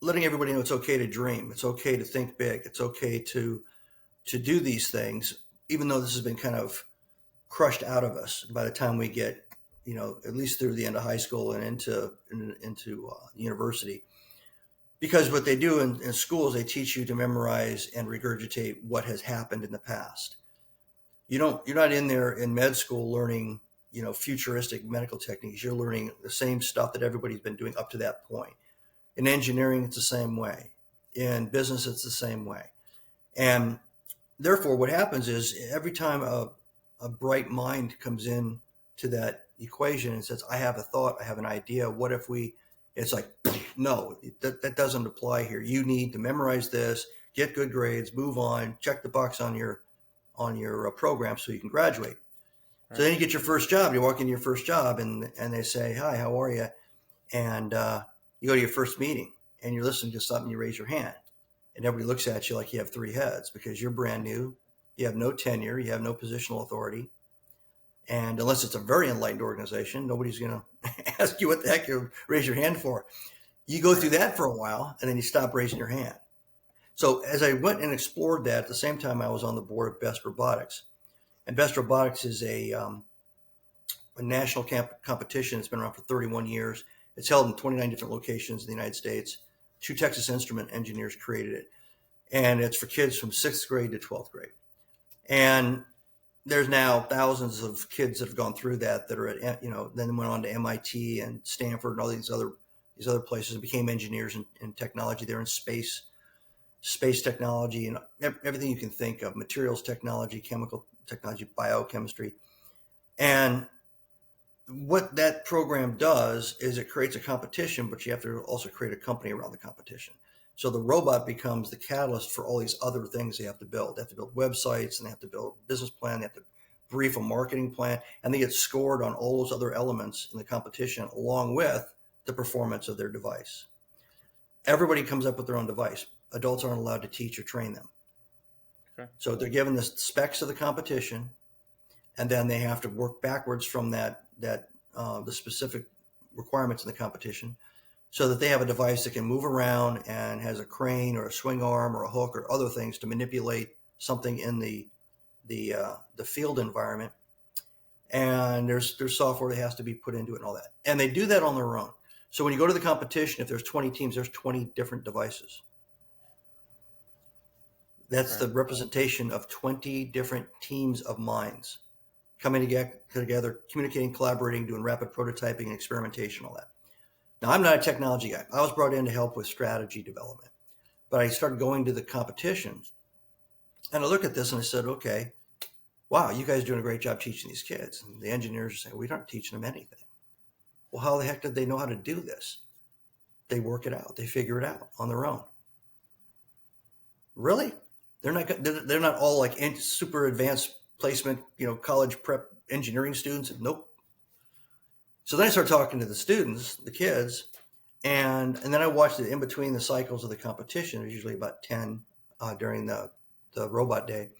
letting everybody know it's okay to dream. It's okay to think big. It's okay to do these things, even though this has been kind of crushed out of us by the time we get, at least through the end of high school and into university. Because what they do in schools, they teach you to memorize and regurgitate what has happened in the past. You're not in there in med school learning, futuristic medical techniques. You're learning the same stuff that everybody's been doing up to that point. In engineering, it's the same way. In business, it's the same way. And therefore, what happens is every time a bright mind comes in to that equation and says, "I have a thought, I have an idea. What if we?" It's like, no, that doesn't apply here. You need to memorize this, get good grades, move on, check the box on your program so you can graduate. Right. So then you get your first job. You walk into your first job, and they say, "Hi, how are you?" And you go to your first meeting, and you're listening to something. You raise your hand, and everybody looks at you like you have three heads, because you're brand new. You have no tenure. You have no positional authority. And unless it's a very enlightened organization, nobody's going to ask you what the heck you raise your hand for. You go through that for a while, and then you stop raising your hand. So as I went and explored that, at the same time I was on the board of BEST Robotics. And BEST Robotics is a national competition. It's been around for 31 years. It's held in 29 different locations in the United States. 2 Texas Instrument engineers created it. And it's for kids from 6th grade to 12th grade. And there's now thousands of kids that have gone through that are at, then went on to MIT and Stanford and all these other places and became engineers in technology. They're in space technology and everything you can think of, materials technology, chemical technology, biochemistry. And what that program does is it creates a competition, but you have to also create a company around the competition. So the robot becomes the catalyst for all these other things they have to build. They have to build websites, and they have to build a business plan. They have to brief a marketing plan, and they get scored on all those other elements in the competition, along with the performance of their device. Everybody comes up with their own device. Adults aren't allowed to teach or train them. Okay. So they're given the specs of the competition, and then they have to work backwards from the specific requirements in the competition, so that they have a device that can move around and has a crane or a swing arm or a hook or other things to manipulate something in the field environment. And there's software that has to be put into it and all that. And they do that on their own. So when you go to the competition, if there's 20 teams, there's 20 different devices. That's right. The representation of 20 different teams of minds coming together, communicating, collaborating, doing rapid prototyping and experimentation, all that. Now, I'm not a technology guy. I was brought in to help with strategy development, but I started going to the competitions, and I look at this and I said, okay, wow, you guys are doing a great job teaching these kids. And the engineers say, we aren't teaching them anything. Well, how the heck did they know how to do this? They work it out. They figure it out on their own. Really? They're not all like super advanced placement, college prep engineering students. Nope. So then I started talking to the students, the kids, and then I watched it in between the cycles of the competition. There's usually about 10 during the robot day.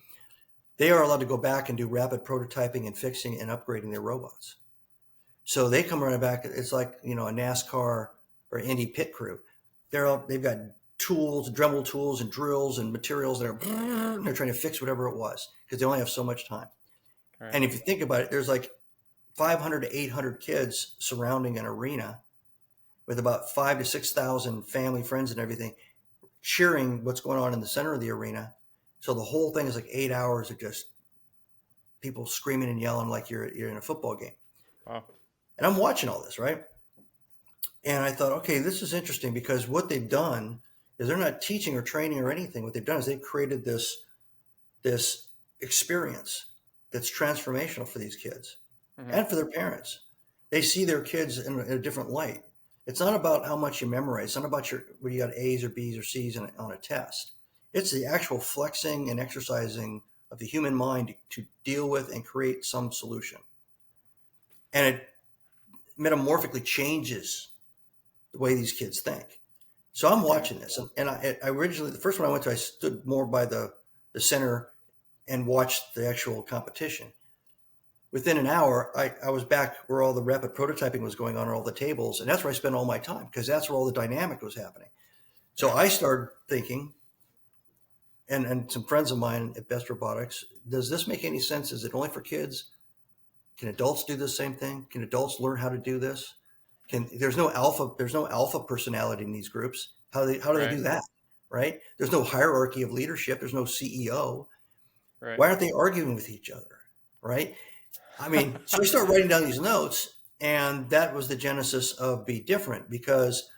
They are allowed to go back and do rapid prototyping and fixing and upgrading their robots. So they come running back. It's like, a NASCAR or Indy pit crew. They've got tools, Dremel tools and drills and materials that are, they're trying to fix whatever it was because they only have so much time. Right. And if you think about it, there's like 500 to 800 kids surrounding an arena with about 5,000 to 6,000 family, friends and everything cheering what's going on in the center of the arena. So the whole thing is like 8 hours of just people screaming and yelling like you're in a football game. Wow. And I'm watching all this, right? And I thought, okay, this is interesting because what they've done is they're not teaching or training or anything. What they've done is they've created this experience that's transformational for these kids and for their parents. They see their kids in a different light. It's not about how much you memorize. It's not about whether you got A's or B's or C's on a test. It's the actual flexing and exercising of the human mind to deal with and create some solution. And it metamorphically changes the way these kids think. So I'm watching this. And I originally, the first one I went to, I stood more by the center and watched the actual competition. Within an hour, I was back where all the rapid prototyping was going on all the tables. And that's where I spent all my time because that's where all the dynamic was happening. So I started thinking, and some friends of mine at Best Robotics, does this make any sense? Is it only for kids? Can adults do the same thing? Can adults learn how to do this? There's no alpha personality in these groups. How do they do that? Right? There's no hierarchy of leadership. There's no CEO. Right. Why aren't they arguing with each other? Right? I mean, so we start writing down these notes, and that was the genesis of Be Different because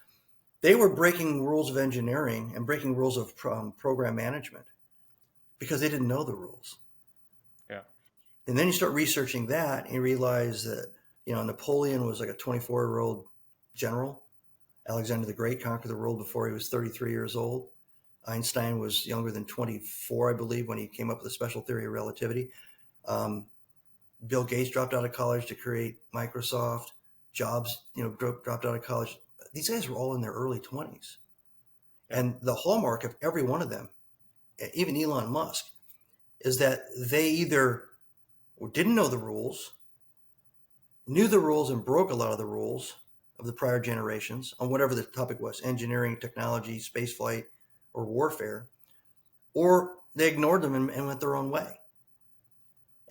they were breaking rules of engineering and breaking rules of program management because they didn't know the rules. Yeah. And then you start researching that and you realize that, Napoleon was like a 24-year-old general. Alexander the Great conquered the world before he was 33 years old. Einstein was younger than 24, I believe, when he came up with the special theory of relativity. Bill Gates dropped out of college to create Microsoft. Jobs, dropped out of college. These guys were all in their early 20s. And the hallmark of every one of them, even Elon Musk, is that they either didn't know the rules, knew the rules and broke a lot of the rules of the prior generations on whatever the topic was, engineering, technology, space flight, or warfare, or they ignored them and went their own way.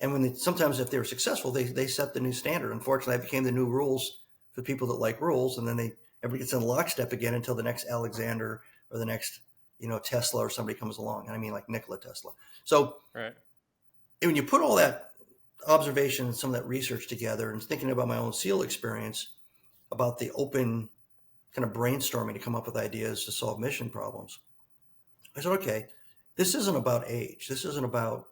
And sometimes if they were successful, they set the new standard. Unfortunately, that became the new rules for people that like rules, and then everybody gets in lockstep again until the next Alexander or the next, Tesla or somebody comes along. And I mean like Nikola Tesla. So when you put all that observation and some of that research together and thinking about my own SEAL experience about the open kind of brainstorming to come up with ideas to solve mission problems, I said, okay, this isn't about age. This isn't about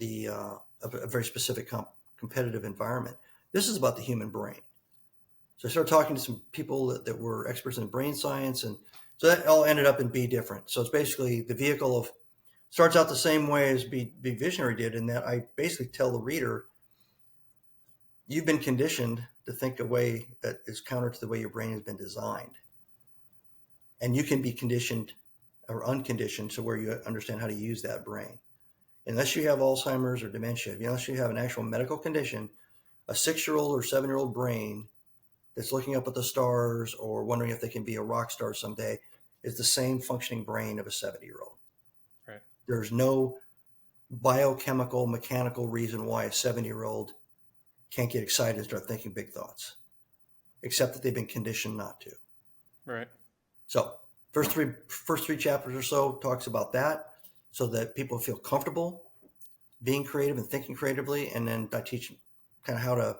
a very specific competitive environment. This is about the human brain. So I started talking to some people that were experts in brain science. And so that all ended up in Be Different. So it's basically the vehicle starts out the same way as Be Visionary did, in that I basically tell the reader, you've been conditioned to think a way that is counter to the way your brain has been designed. And you can be conditioned or unconditioned to where you understand how to use that brain. Unless you have Alzheimer's or dementia, unless you have an actual medical condition, a 6-year-old or 7-year-old brain that's looking up at the stars or wondering if they can be a rock star someday is the same functioning brain of a 70-year-old. Right. There's no biochemical, mechanical reason why a 70-year-old can't get excited and start thinking big thoughts, except that they've been conditioned not to. Right. So first three chapters or so talks about that so that people feel comfortable being creative and thinking creatively. And then I teach kind of how to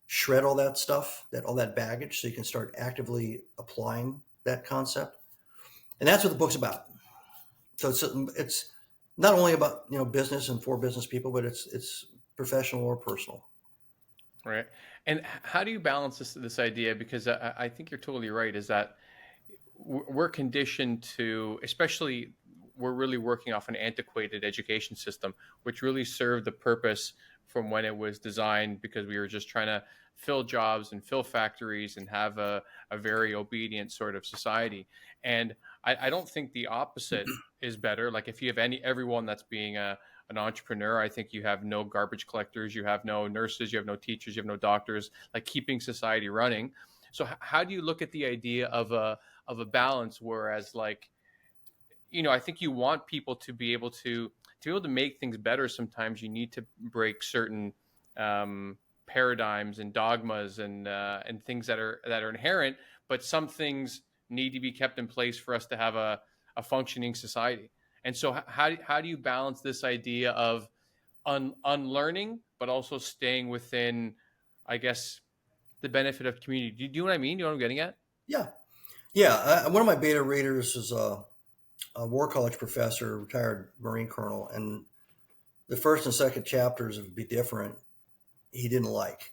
shred all that stuff, all that baggage, so you can start actively applying that concept. And that's what the book's about. So it's not only about, business and for business people, but it's professional or personal. Right. And how do you balance this idea? Because I think you're totally right, is that we're conditioned to, especially we're really working off an antiquated education system, which really served the purpose from when it was designed, because we were just trying to fill jobs and fill factories and have a very obedient sort of society. And I don't think the opposite is better. Like if you have everyone that's being an entrepreneur, I think you have no garbage collectors, you have no nurses, you have no teachers, you have no doctors, like keeping society running. So how do you look at the idea of a balance? Whereas, like, I think you want people to be able to make things better. Sometimes you need to break certain paradigms and dogmas and things that are inherent, but some things need to be kept in place for us to have a functioning society. And so how do you balance this idea of unlearning, but also staying within, I guess, the benefit of community? Do you know what I mean? Do you know what I'm getting at? Yeah. Yeah. One of my beta readers is a war college professor, retired Marine colonel, and the first and second chapters would be different. He didn't like,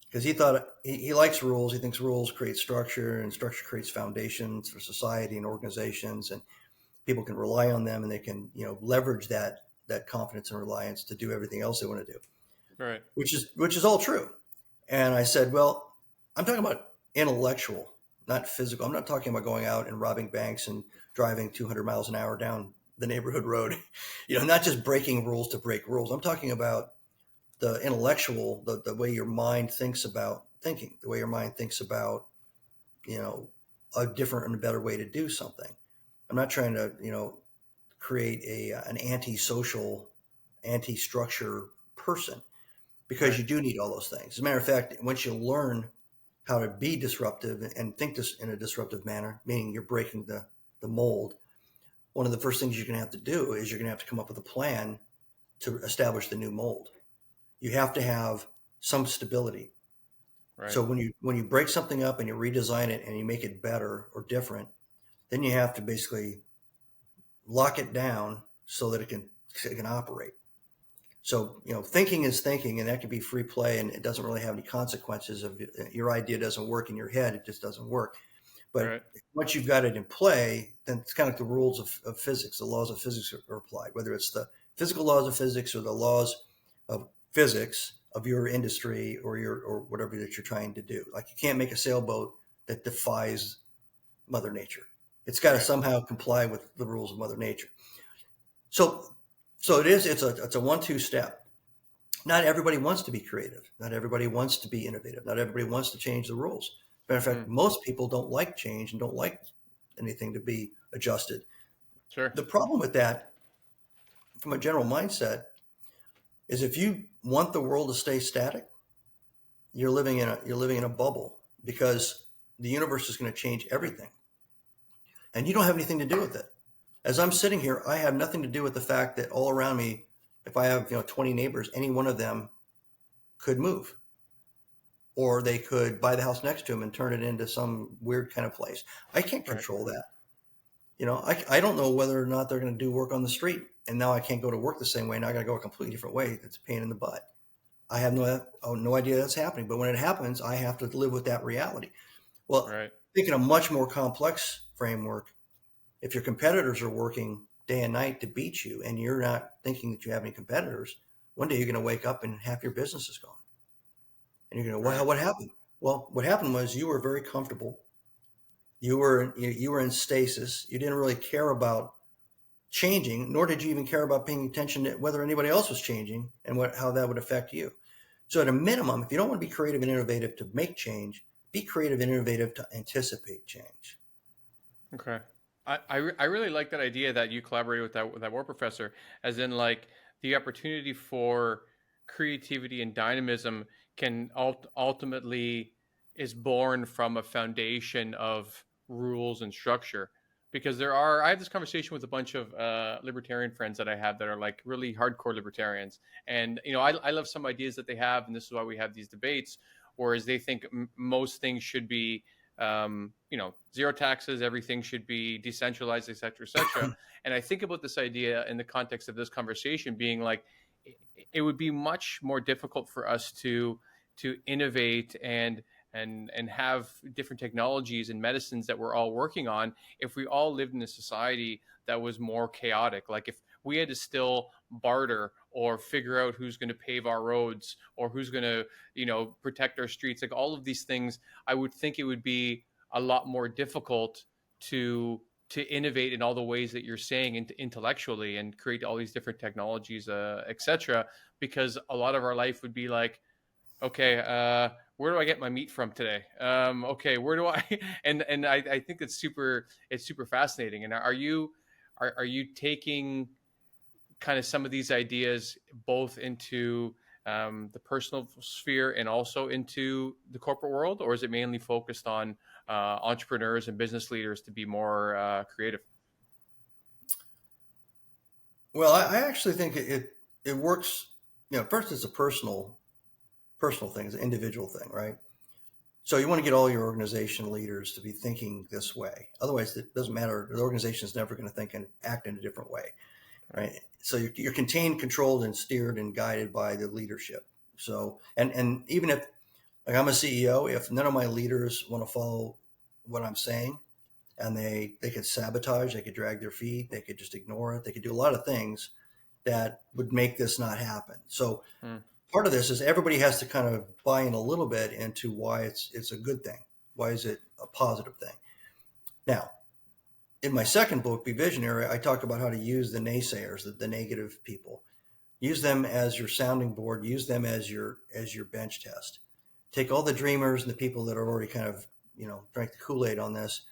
because he thought he likes rules. He thinks rules create structure, and structure creates foundations for society and organizations, and people can rely on them, and they can leverage that confidence and reliance to do everything else they want to do. Right. Which is all true. And I said, well, I'm talking about intellectual, not physical. I'm not talking about going out and robbing banks and driving 200 miles an hour down the neighborhood road, not just breaking rules to break rules. I'm talking about the intellectual, the way your mind thinks about thinking, the way your mind thinks about, a different and a better way to do something. I'm not trying to, create an anti-social, anti-structure person, because Right. you do need all those things. As a matter of fact, once you learn how to be disruptive and think this in a disruptive manner, meaning you're breaking the mold, one of the first things you're going to have to do is you're going to have to come up with a plan to establish the new mold. You have to have some stability. Right. So when you break something up and you redesign it and you make it better or different, then you have to basically lock it down so that it can operate. So, thinking is thinking, and that can be free play, and it doesn't really have any consequences. Of your idea doesn't work in your head, it just doesn't work. But Right. once you've got it in play, then it's kind of like the rules of physics. The laws of physics are applied, whether it's the physical laws of physics or the laws of physics of your industry or whatever that you're trying to do. Like, you can't make a sailboat that defies Mother Nature. It's got to somehow comply with the rules of Mother Nature. So it's a 1-2 step. Not everybody wants to be creative. Not everybody wants to be innovative. Not everybody wants to change the rules. Matter of fact, most people don't like change and don't like anything to be adjusted. Sure. The problem with that, from a general mindset, is if you want the world to stay static, you're living in a bubble, because the universe is going to change everything, and you don't have anything to do with it. As I'm sitting here, I have nothing to do with the fact that all around me, if I have 20 neighbors, any one of them could move, or they could buy the house next to them and turn it into some weird kind of place. I can't control that. I don't know whether or not they're going to do work on the street, and now I can't go to work the same way. Now I got to go a completely different way. That's a pain in the butt. I have no idea that's happening, but when it happens, I have to live with that reality. Well, Right. thinking a much more complex framework, if your competitors are working day and night to beat you, and you're not thinking that you have any competitors, one day you're going to wake up and half your business is gone. And you're going to, well, what happened? Well, what happened was you were very comfortable. You were in stasis. You didn't really care about changing, nor did you even care about paying attention to whether anybody else was changing and how that would affect you. So at a minimum, if you don't want to be creative and innovative to make change, be creative and innovative to anticipate change. Okay. I really like that idea that you collaborate with that war professor, as in, like, the opportunity for creativity and dynamism can ultimately is born from a foundation of rules and structure. because I have this conversation with a bunch of libertarian friends that I have that are like really hardcore libertarians, and I love some ideas that they have, and this is why we have these debates. Whereas they think most things should be zero taxes, everything should be decentralized, et cetera, et cetera. And I think about this idea in the context of this conversation being like, it would be much more difficult for us to innovate and have different technologies and medicines that we're all working on if we all lived in a society that was more chaotic. Like if we had to still barter or figure out who's going to pave our roads or who's going to protect our streets, like all of these things, I would think it would be a lot more difficult to innovate in all the ways that you're saying intellectually and create all these different technologies, etc. Because a lot of our life would be like, okay, where do I get my meat from today? Okay, where do I? And I think it's super fascinating. And are you taking kind of some of these ideas both into the personal sphere and also into the corporate world, or is it mainly focused on entrepreneurs and business leaders to be more creative? Well, I actually think it works. First it's a personal thing, it's an individual thing, right? So you want to get all your organization leaders to be thinking this way. Otherwise, it doesn't matter. The organization is never going to think and act in a different way, right? So you're contained, controlled, and steered and guided by the leadership. So, and even if, like, I'm a CEO, if none of my leaders want to follow what I'm saying, and they could sabotage, they could drag their feet, they could just ignore it, they could do a lot of things that would make this not happen. So part of this is everybody has to kind of buy in a little bit into why it's a good thing. Why is it a positive thing? Now, in my second book, Be Visionary, I talk about how to use the naysayers, the negative people. Use them as your sounding board. Use them as your bench test. Take all the dreamers and the people that are already kind of drank the Kool-Aid on this.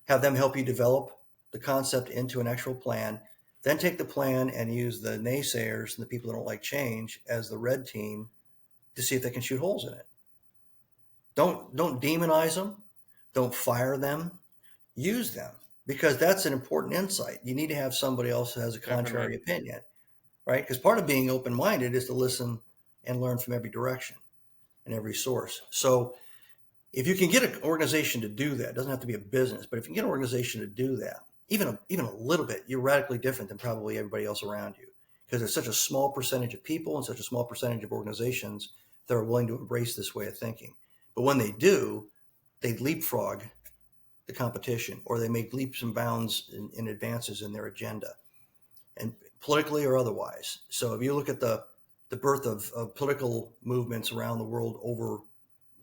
Have them help you develop the concept into an actual plan. Then take the plan and use the naysayers and the people that don't like change as the red team to see if they can shoot holes in it. Don't demonize them. Don't fire them. Use them, because that's an important insight. You need to have somebody else who has a contrary opinion, right? Because part of being open-minded is to listen and learn from every direction and every source. So if you can get an organization to do that, it doesn't have to be a business, but if you can get an organization to do that, even a little bit, you're radically different than probably everybody else around you, because there's such a small percentage of people and such a small percentage of organizations that are willing to embrace this way of thinking. But when they do, they leapfrog the competition, or they make leaps and bounds in advances in their agenda, and politically or otherwise. So if you look at the birth of political movements around the world over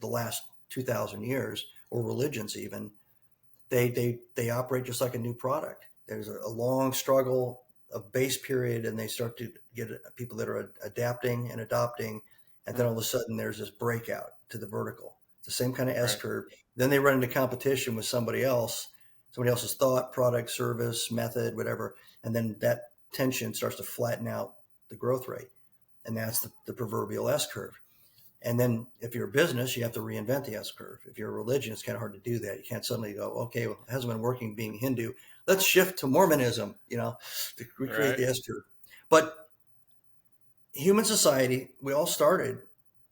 the last 2,000 years, or religions even, they operate just like a new product. There's a long struggle, a base period, and they start to get people that are adapting and adopting, and then all of a sudden there's this breakout to the vertical. It's the same kind of S curve. Then they run into competition with somebody else's thought, product, service, method, whatever, and then that tension starts to flatten out the growth rate, and that's the proverbial S curve. And then if you're a business, you have to reinvent the S curve. If you're a religion, it's kind of hard to do that. You can't suddenly go, okay, well, it hasn't been working being Hindu. Let's shift to Mormonism, to recreate the S curve. But human society, we all started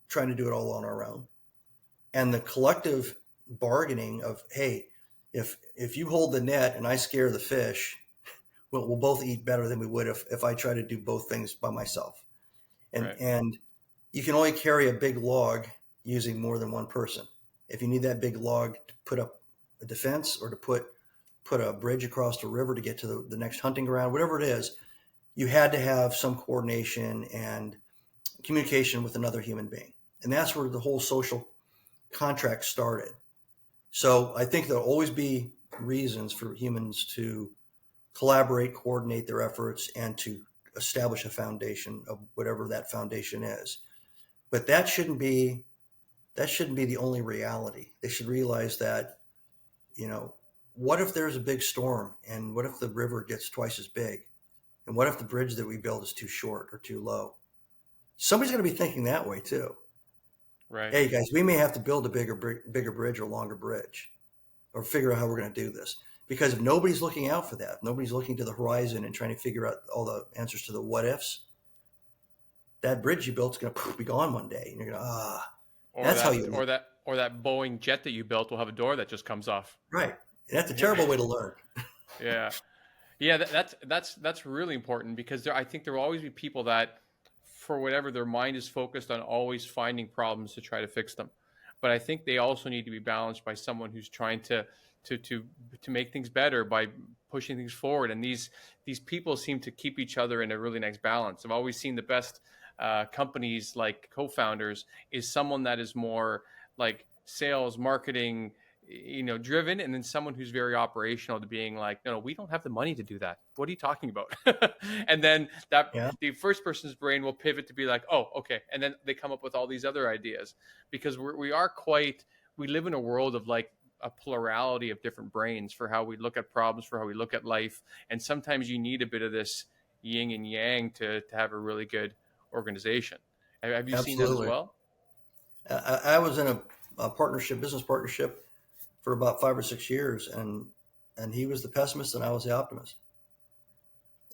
trying to do it all on our own. And the collective bargaining of, hey, if you hold the net and I scare the fish, we'll both eat better than we would if I try to do both things by myself. And you can only carry a big log using more than one person. If you need that big log to put up a defense, or to put a bridge across a river to get to the next hunting ground, whatever it is, you had to have some coordination and communication with another human being. And that's where the whole social contract started. So I think there'll always be reasons for humans to collaborate, coordinate their efforts, and to establish a foundation of whatever that foundation is. But that shouldn't be the only reality. They should realize that, what if there's a big storm, and what if the river gets twice as big? And what if the bridge that we build is too short or too low? Somebody's going to be thinking that way too. Right. Hey guys, we may have to build a bigger bridge or longer bridge, or figure out how we're going to do this. Because if nobody's looking out for that, if nobody's looking to the horizon and trying to figure out all the answers to the what ifs, that bridge you built is going to be gone one day. And you're going to, Or that's how that, you or learn. that, or that Boeing jet that you built will have a door that just comes off. Right. And that's a terrible way to learn. Yeah. Yeah, that's really important because I think there will always be people that, for whatever, their mind is focused on always finding problems to try to fix them. But I think they also need to be balanced by someone who's trying to to make things better by pushing things forward. And these people seem to keep each other in a really nice balance. I've always seen the best companies, like co-founders, is someone that is more like sales, marketing, driven, and then someone who's very operational, to being like, no, we don't have the money to do that. What are you talking about? And then that Yeah. the first person's brain will pivot to be like, oh, okay. And then they come up with all these other ideas, because we live in a world of like a plurality of different brains for how we look at problems, for how we look at life. And sometimes you need a bit of this yin and yang to have a really good organization. Have you seen that as Absolutely. well? I was in a business partnership for about 5 or 6 years, and he was the pessimist and I was the optimist.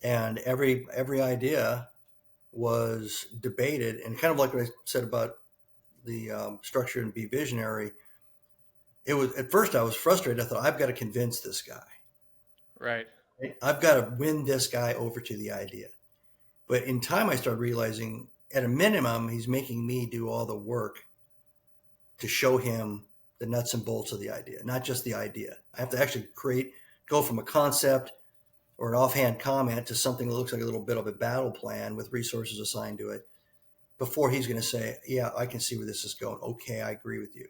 And every idea was debated, and kind of like what I said about the structure and be visionary. It was, at first I was frustrated. I thought, I've got to convince this guy. Right. I've got to win this guy over to the idea. But in time, I started realizing, at a minimum, he's making me do all the work to show him the nuts and bolts of the idea, not just the idea. I have to actually go from a concept or an offhand comment to something that looks like a little bit of a battle plan with resources assigned to it before he's going to say, yeah, I can see where this is going. Okay, I agree with you.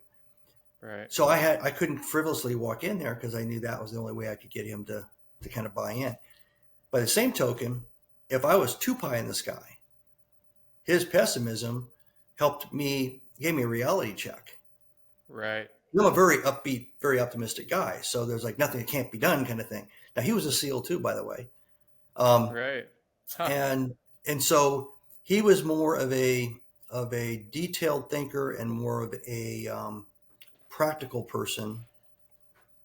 Right. So I couldn't frivolously walk in there because I knew that was the only way I could get him to kind of buy in. By the same token, if I was too pie in the sky, his pessimism gave me a reality check. Right. I'm a very upbeat, very optimistic guy. So there's like nothing that can't be done kind of thing. Now, he was a SEAL too, by the way. Right. Huh. And so he was more of a detailed thinker and more of a practical person.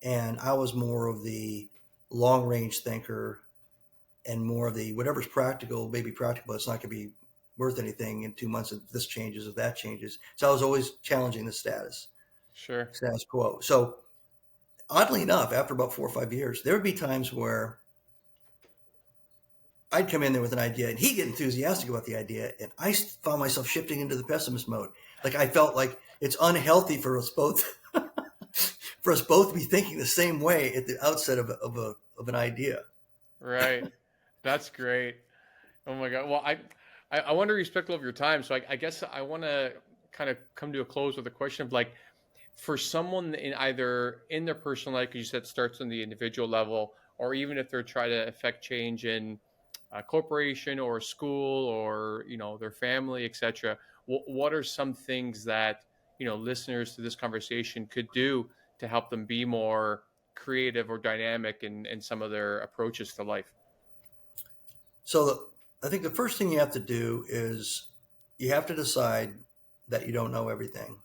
And I was more of the long range thinker and more of the whatever's practical, maybe practical, but it's not going to be worth anything in 2 months if this changes, if that changes. So I was always challenging the status quo. So oddly enough, after about 4 or 5 years, there would be times where I'd come in there with an idea and he'd get enthusiastic about the idea, and I found myself shifting into the pessimist mode. Like I felt like it's unhealthy for us both to be thinking the same way at the outset of an idea. Right. That's great. Oh my God. Well, I want to be respectful of your time. So I guess I want to kind of come to a close with a question of like, for someone in either in their personal life, because you said starts on the individual level, or even if they're trying to affect change in a corporation or a school or, their family, etc. What are some things that, listeners to this conversation could do to help them be more creative or dynamic in some of their approaches to life? So I think the first thing you have to do is you have to decide that you don't know everything,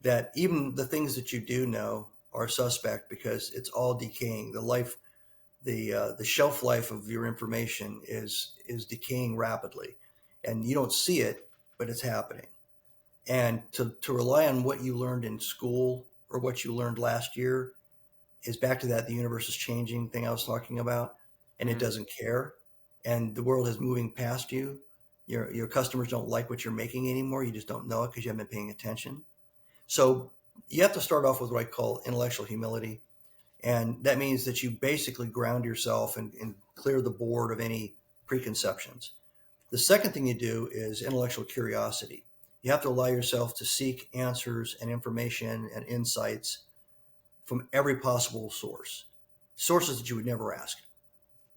that even the things that you do know are suspect because it's all decaying. The shelf life of your information is decaying rapidly, and you don't see it, but it's happening. And to rely on what you learned in school or what you learned last year is back to that the universe is changing thing I was talking about, and it doesn't care, and the world is moving past you. Your customers don't like what you're making anymore. You just don't know it because you haven't been paying attention. So you have to start off with what I call intellectual humility. And that means that you basically ground yourself and clear the board of any preconceptions. The second thing you do is intellectual curiosity. You have to allow yourself to seek answers and information and insights from every possible sources that you would never ask.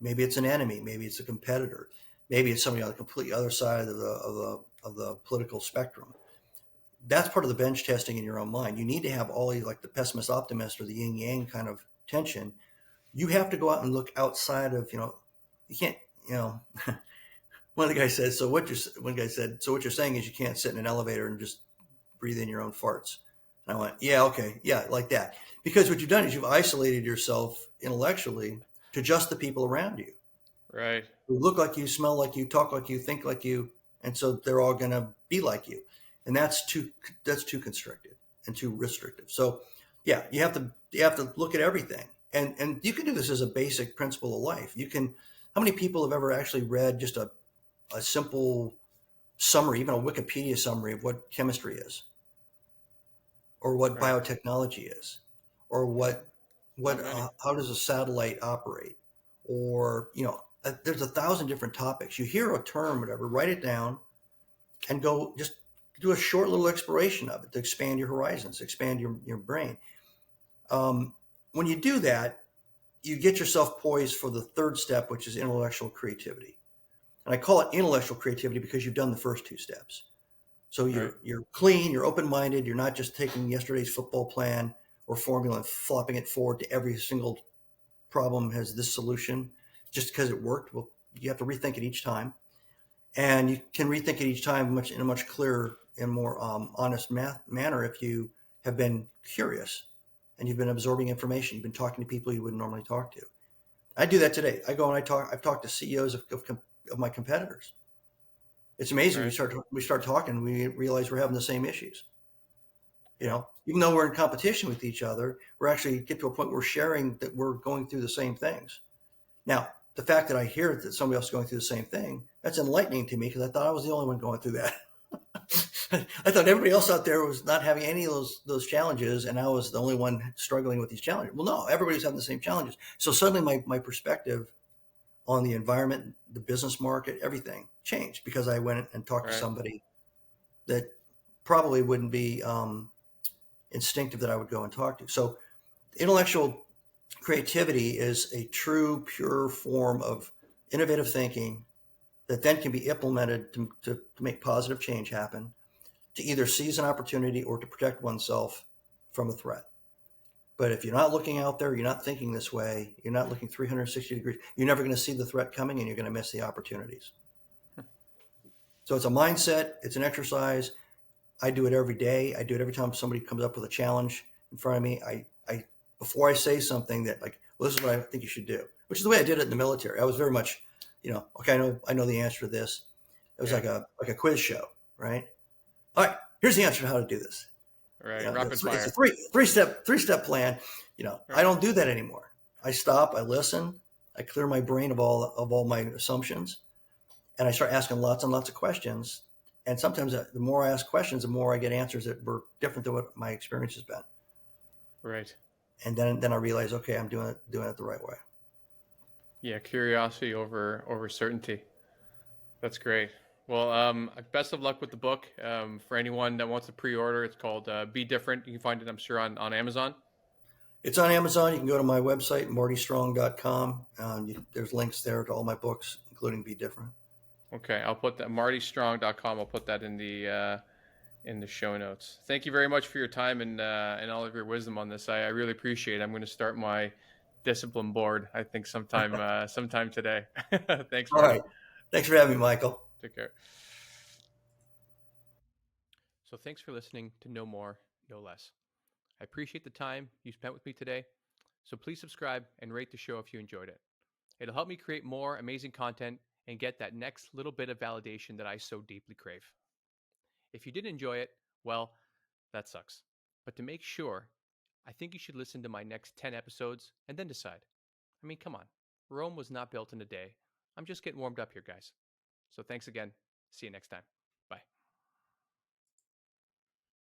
Maybe it's an enemy, maybe it's a competitor, maybe it's somebody on the complete other side of the political spectrum. That's part of the bench testing in your own mind. You need to have all like the pessimist optimist or the yin yang kind of tension. You have to go out and look outside of, you can't, one guy said, so what you're saying is you can't sit in an elevator and just breathe in your own farts. And I went, yeah, okay, yeah, like that. Because what you've done is you've isolated yourself intellectually to just the people around you Right. who look like you, smell like you, talk like you, think like you, and so they're all going to be like you, and that's too constricted and too restrictive. So, yeah, you have to look at everything, and you can do this as a basic principle of life. You can. How many people have ever actually read just a simple summary, even a Wikipedia summary of what chemistry is, or what Right. biotechnology is, or Not many. how does a satellite operate, or there's 1,000 different topics. You hear a term, whatever, write it down, and go just do a short little exploration of it to expand your horizons, expand your brain. When you do that, you get yourself poised for the third step, which is intellectual creativity. And I call it intellectual creativity because you've done the first two steps. So Right. you're clean, you're open-minded, you're not just taking yesterday's football plan or formula and flopping it forward to every single problem has this solution just because it worked. Well, you have to rethink it each time. And you can rethink it each time in a much clearer and more honest manner if you have been curious and you've been absorbing information. You've been talking to people you wouldn't normally talk to. I do that today. I go and I've talked to CEOs of my competitors. It's amazing. Right. We start talking, we realize we're having the same issues. Even though we're in competition with each other, we're actually get to a point where we're sharing that we're going through the same things. Now, the fact that I hear that somebody else is going through the same thing, that's enlightening to me because I thought I was the only one going through that. I thought everybody else out there was not having any of those challenges, and I was the only one struggling with these challenges. Well, no, everybody's having the same challenges. So suddenly my perspective on the environment, the business market, everything changed because I went and talked to Right. somebody that probably wouldn't be instinctive that I would go and talk to. So intellectual creativity is a true, pure form of innovative thinking that then can be implemented to make positive change happen, to either seize an opportunity or to protect oneself from a threat. But if you're not looking out there, you're not thinking this way, you're not looking 360 degrees, you're never going to see the threat coming and you're going to miss the opportunities. So it's a mindset, it's an exercise. I do it every day. I do it every time somebody comes up with a challenge in front of me. I before I say something that like, well, this is what I think you should do, which is the way I did it in the military. I was very much, okay, I know the answer to this. It was Yeah. like a quiz show, right? All right, here's the answer to how to do this. Right. Rapid It's a fire. three step plan. I Right. don't do that anymore. I stop, I listen, I clear my brain of all my assumptions, and I start asking lots and lots of questions. And sometimes the more I ask questions, the more I get answers that were different than what my experience has been. Right. And then I realize, okay, I'm doing it the right way. Yeah. Curiosity over certainty. That's great. Well, best of luck with the book. For anyone that wants to pre-order, it's called "Be Different." You can find it, I'm sure, on Amazon. It's on Amazon. You can go to my website, martystrong.com. There's links there to all my books, including Be Different. Okay, I'll put that martystrong.com. I'll put that in the show notes. Thank you very much for your time and all of your wisdom on this. I really appreciate it. I'm going to start my discipline board, I think, sometime today. Thanks, All Marty. right. Thanks for having me, Michael. Take care. So thanks for listening to No More, No Less. I appreciate the time you spent with me today. So please subscribe and rate the show if you enjoyed it. It'll help me create more amazing content and get that next little bit of validation that I so deeply crave. If you didn't enjoy it, well, that sucks. But to make sure, I think you should listen to my next 10 episodes and then decide. I mean, come on. Rome was not built in a day. I'm just getting warmed up here, guys. So thanks again. See you next time.